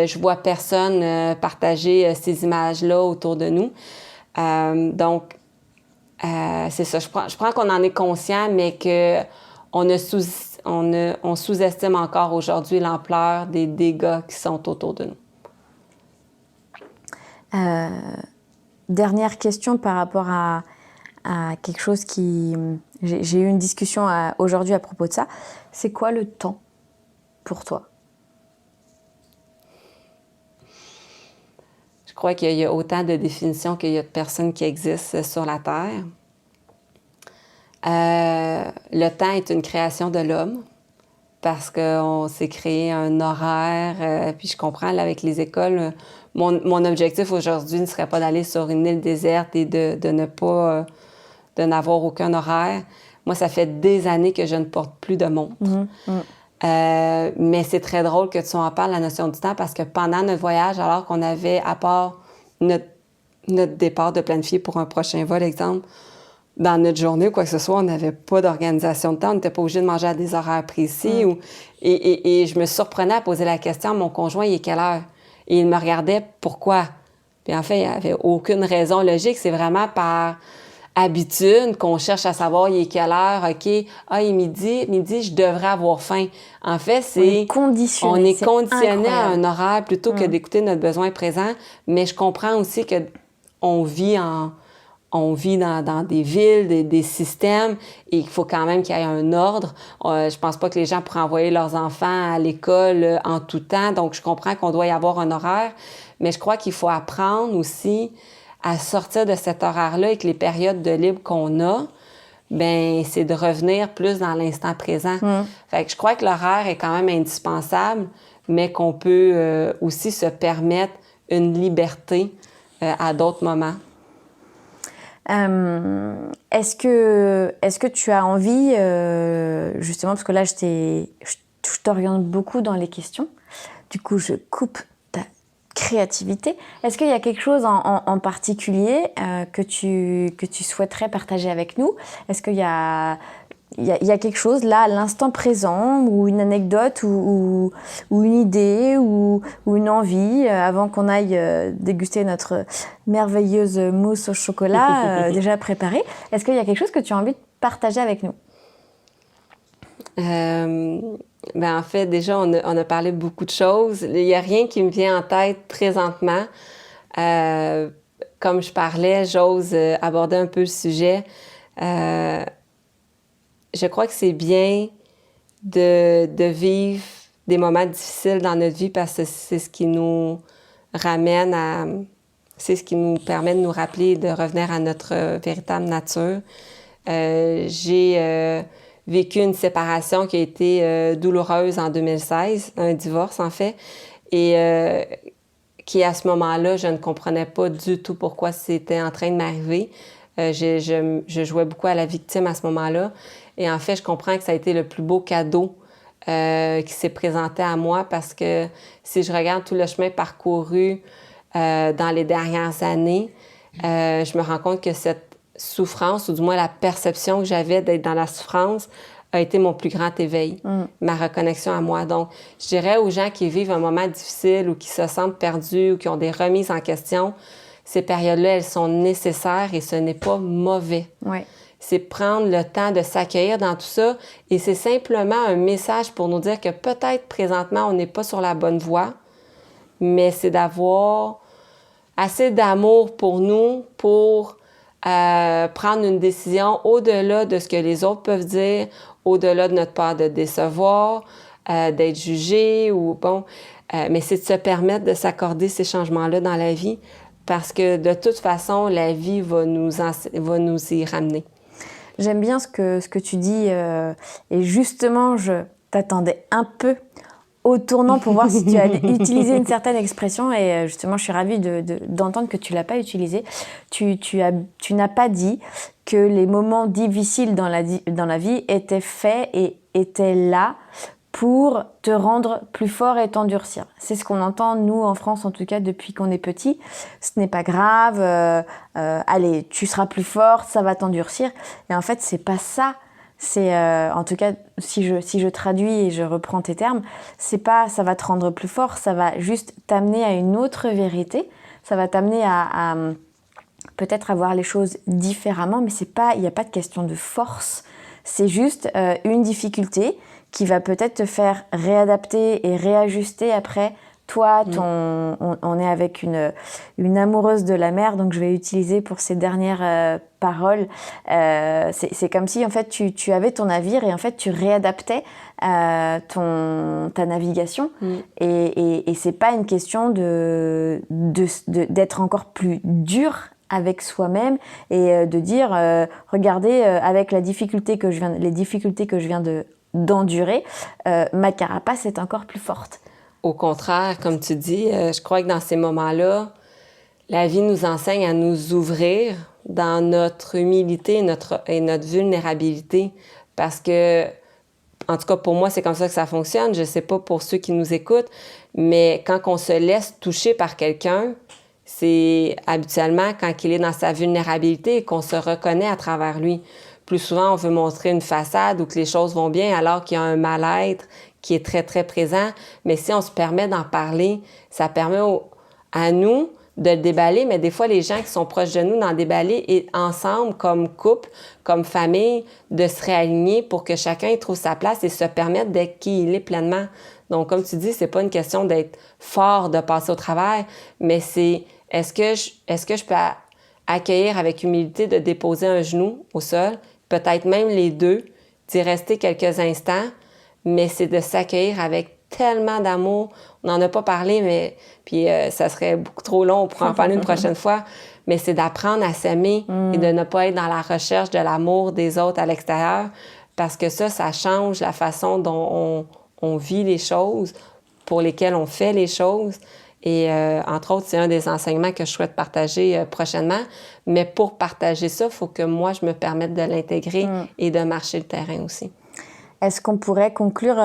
je vois personne partager ces images-là autour de nous. Donc, c'est ça. Je prends qu'on en est conscient, mais on sous-estime encore aujourd'hui l'ampleur des dégâts qui sont autour de nous. Dernière question par rapport à quelque chose qui... J'ai eu une discussion aujourd'hui à propos de ça. C'est quoi le temps pour toi? Je crois qu'il y a autant de définitions qu'il y a de personnes qui existent sur la Terre. Le temps est une création de l'homme parce qu'on s'est créé un horaire. Puis je comprends, là, avec les écoles, mon objectif aujourd'hui ne serait pas d'aller sur une île déserte et de n'avoir aucun horaire. Moi, ça fait des années que je ne porte plus de montre. Mais c'est très drôle que tu en parles, la notion du temps, parce que pendant notre voyage, alors qu'on avait, à part notre départ de planifier pour un prochain vol, exemple, dans notre journée ou quoi que ce soit, on n'avait pas d'organisation de temps, on n'était pas obligé de manger à des horaires précis. Et je me surprenais à poser la question à mon conjoint, il est quelle heure? Et il me regardait, pourquoi? Puis en fait, il n'y avait aucune raison logique, c'est vraiment par habitude qu'on cherche à savoir il est quelle heure, OK, il est midi, je devrais avoir faim. En fait, on est conditionné à un horaire plutôt que d'écouter notre besoin présent, mais je comprends aussi que on vit dans des villes, des systèmes, et il faut quand même qu'il y ait un ordre. Je pense pas que les gens pourraient envoyer leurs enfants à l'école en tout temps, donc je comprends qu'on doit y avoir un horaire, mais je crois qu'il faut apprendre aussi à sortir de cet horaire-là et que les périodes de libre qu'on a, ben c'est de revenir plus dans l'instant présent. Fait que je crois que l'horaire est quand même indispensable, mais qu'on peut aussi se permettre une liberté à d'autres moments. Est-ce que tu as envie, justement, parce que là je t'oriente beaucoup dans les questions, du coup je coupe ta créativité. Est-ce qu'il y a quelque chose en particulier que tu souhaiterais partager avec nous? Est-ce qu'il y a quelque chose là, à l'instant présent, ou une anecdote, ou une idée, ou une envie, avant qu'on aille déguster notre merveilleuse mousse au chocolat déjà préparée? Est-ce qu'il y a quelque chose que tu as envie de partager avec nous? En fait, déjà, on a parlé de beaucoup de choses. Il n'y a rien qui me vient en tête présentement. Comme je parlais, j'ose aborder un peu le sujet. Je crois que c'est bien de vivre des moments difficiles dans notre vie parce que c'est ce qui nous ramène c'est ce qui nous permet de nous rappeler de revenir à notre véritable nature. J'ai vécu une séparation qui a été douloureuse en 2016, un divorce en fait. Et qui à ce moment-là, je ne comprenais pas du tout pourquoi c'était en train de m'arriver. Je jouais beaucoup à la victime à ce moment-là. Et en fait, je comprends que ça a été le plus beau cadeau qui s'est présenté à moi parce que si je regarde tout le chemin parcouru dans les dernières années, je me rends compte que cette souffrance, ou du moins la perception que j'avais d'être dans la souffrance, a été mon plus grand éveil, ma reconnexion à moi. Donc, je dirais aux gens qui vivent un moment difficile ou qui se sentent perdus ou qui ont des remises en question, ces périodes-là, elles sont nécessaires et ce n'est pas mauvais. Ouais. C'est prendre le temps de s'accueillir dans tout ça et c'est simplement un message pour nous dire que peut-être présentement, on n'est pas sur la bonne voie, mais c'est d'avoir assez d'amour pour nous pour prendre une décision au-delà de ce que les autres peuvent dire, au-delà de notre peur de décevoir, d'être jugé ou bon. Mais c'est de se permettre de s'accorder ces changements-là dans la vie parce que de toute façon, la vie va nous y ramener. J'aime bien ce que tu dis et justement, je t'attendais un peu au tournant pour voir si tu allais utiliser une certaine expression et justement, je suis ravie d'entendre que tu ne l'as pas utilisée. Tu n'as pas dit que les moments difficiles dans la vie étaient faits et étaient là pour te rendre plus fort et t'endurcir. C'est ce qu'on entend, nous, en France, en tout cas, depuis qu'on est petit. Ce n'est pas grave, allez, tu seras plus fort, ça va t'endurcir. Et en fait, c'est pas ça. C'est, en tout cas, si je traduis et je reprends tes termes, c'est pas ça va te rendre plus fort, ça va juste t'amener à une autre vérité. Ça va t'amener à peut-être à voir les choses différemment, mais il n'y a pas de question de force. C'est juste une difficulté qui va peut-être te faire réadapter et réajuster après. Toi, on est avec une amoureuse de la mer, donc je vais utiliser pour ces dernières paroles. C'est comme si en fait tu avais ton navire et en fait tu réadaptais ta navigation. Et c'est pas une question d'être encore plus dur avec soi-même et de dire regardez avec les difficultés que je viens d'endurer, ma carapace est encore plus forte. Au contraire, comme tu dis, je crois que dans ces moments-là, la vie nous enseigne à nous ouvrir dans notre humilité et notre vulnérabilité. Parce que, en tout cas pour moi, c'est comme ça que ça fonctionne. Je ne sais pas pour ceux qui nous écoutent, mais quand on se laisse toucher par quelqu'un, c'est habituellement quand il est dans sa vulnérabilité et qu'on se reconnaît à travers lui. Plus souvent, on veut montrer une façade où que les choses vont bien alors qu'il y a un mal-être qui est très, très présent. Mais si on se permet d'en parler, ça permet à nous de le déballer, mais des fois, les gens qui sont proches de nous d'en déballer et ensemble, comme couple, comme famille, de se réaligner pour que chacun y trouve sa place et se permettre d'être qui il est pleinement. Donc, comme tu dis, c'est pas une question d'être fort, de passer au travers, mais c'est est-ce que je peux accueillir avec humilité de déposer un genou au sol, peut-être même les deux, d'y rester quelques instants, mais c'est de s'accueillir avec tellement d'amour. On n'en a pas parlé, mais puis ça serait beaucoup trop long, on pourrait en parler une prochaine fois, mais c'est d'apprendre à s'aimer et de ne pas être dans la recherche de l'amour des autres à l'extérieur, parce que ça change la façon dont on vit les choses, pour lesquelles on fait les choses. Et entre autres, c'est un des enseignements que je souhaite partager prochainement. Mais pour partager ça, il faut que moi, je me permette de l'intégrer et de marcher le terrain aussi. Est-ce qu'on pourrait conclure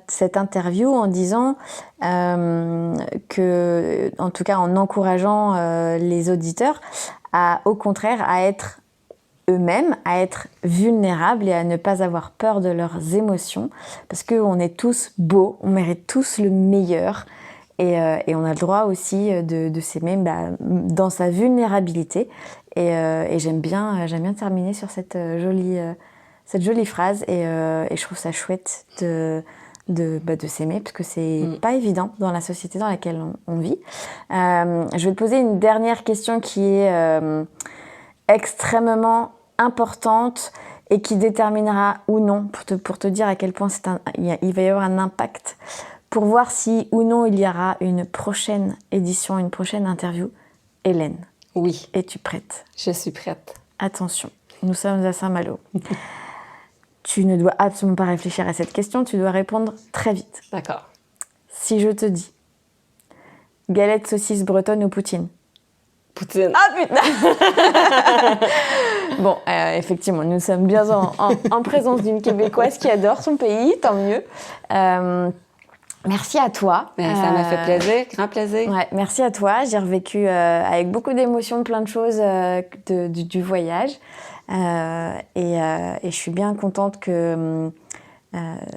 cette interview en disant que, en tout cas en encourageant les auditeurs, au contraire, à être eux-mêmes, à être vulnérables et à ne pas avoir peur de leurs émotions, parce qu'on est tous beaux, on mérite tous le meilleur. Et on a le droit aussi de s'aimer dans sa vulnérabilité. Et j'aime bien terminer sur cette jolie phrase. Et je trouve ça chouette de s'aimer, parce que c'est pas évident dans la société dans laquelle on vit. Je vais te poser une dernière question qui est extrêmement importante et qui déterminera ou non, pour te dire à quel point il va y avoir un impact, pour voir si ou non il y aura une prochaine édition, une prochaine interview. Hélène. Oui. Es-tu prête? Je suis prête. Attention, nous sommes à Saint-Malo. Tu ne dois absolument pas réfléchir à cette question, tu dois répondre très vite. D'accord. Si je te dis Galette saucisse bretonne ou poutine? Poutine. Ah putain. Bon, effectivement, nous sommes bien en présence d'une Québécoise qui adore son pays, tant mieux. Merci à toi. Ça m'a fait plaisir, grand plaisir. Ouais, merci à toi. J'ai revécu avec beaucoup d'émotions plein de choses du voyage. Et je suis bien contente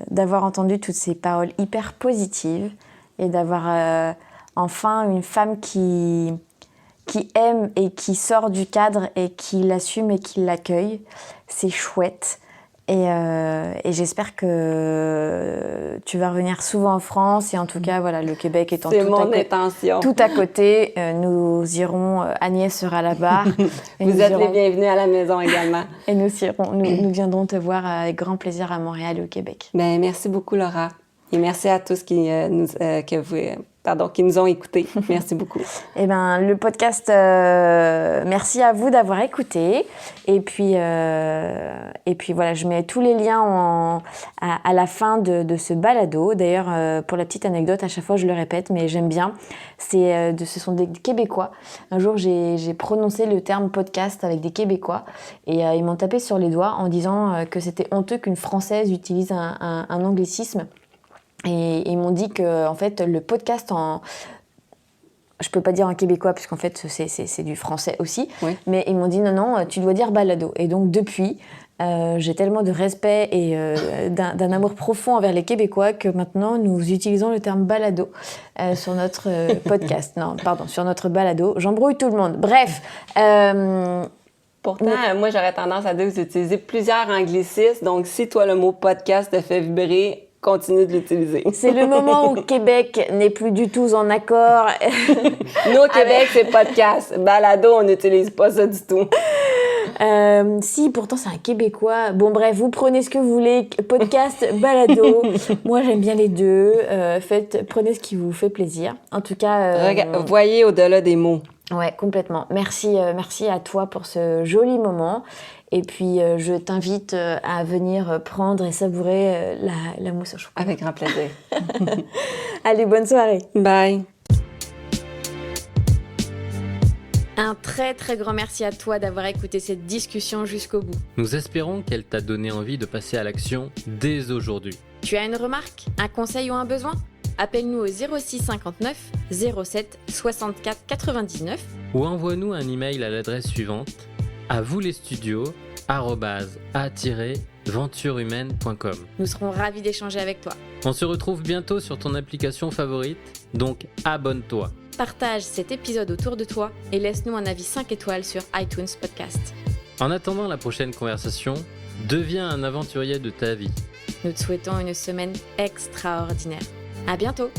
d'avoir entendu toutes ces paroles hyper positives et d'avoir enfin une femme qui aime et qui sort du cadre et qui l'assume et qui l'accueille. C'est chouette. Et j'espère que tu vas revenir souvent en France. Et en tout cas, voilà, le Québec étant intention. Tout à côté, nous irons, Agnès sera là-bas. Vous êtes les bienvenus à la maison également. Et nous viendrons te voir avec grand plaisir à Montréal et au Québec. Ben, merci beaucoup, Laura. Et merci à tous qui nous ont écoutés. Merci beaucoup. Eh ben, le podcast, merci à vous d'avoir écouté. Et puis voilà, je mets tous les liens à la fin de ce balado. D'ailleurs, pour la petite anecdote, à chaque fois je le répète, mais j'aime bien. Ce sont des Québécois. Un jour, j'ai prononcé le terme podcast avec des Québécois et ils m'ont tapé sur les doigts en disant que c'était honteux qu'une Française utilise un anglicisme. Et ils m'ont dit que en fait, le podcast je peux pas dire en québécois puisqu'en fait c'est du français aussi, oui. Mais ils m'ont dit non, tu dois dire balado. Et donc depuis, j'ai tellement de respect et d'un amour profond envers les Québécois que maintenant nous utilisons le terme balado sur notre podcast. Non, pardon, sur notre balado. J'embrouille tout le monde. Bref. Pourtant, moi j'aurais tendance à dire que vous utilisez plusieurs anglicismes. Donc si toi le mot podcast te fait vibrer, continue de l'utiliser. C'est le moment où Québec n'est plus du tout en accord. Nous, au Québec, c'est podcast. Balado, on n'utilise pas ça du tout. Si, pourtant, c'est un Québécois. Bon, bref, vous prenez ce que vous voulez. Podcast, balado. Moi, j'aime bien les deux. Prenez ce qui vous fait plaisir. En tout cas... voyez au-delà des mots. Ouais, complètement. Merci à toi pour ce joli moment. Et puis, je t'invite à venir prendre et savourer la mousse au chocolat. Avec grand plaisir. Allez, bonne soirée. Bye. Un très très grand merci à toi d'avoir écouté cette discussion jusqu'au bout. Nous espérons qu'elle t'a donné envie de passer à l'action dès aujourd'hui. Tu as une remarque, un conseil ou un besoin ? Appelle-nous au 06 59 07 64 99 ou envoie-nous un email à l'adresse suivante: à vous les studios @a-venturehumaine.com. Nous serons ravis d'échanger avec toi. On se retrouve bientôt sur ton application favorite, donc abonne-toi. Partage cet épisode autour de toi et laisse-nous un avis 5 étoiles sur iTunes Podcast. En attendant la prochaine conversation, deviens un aventurier de ta vie. Nous te souhaitons une semaine extraordinaire. À bientôt!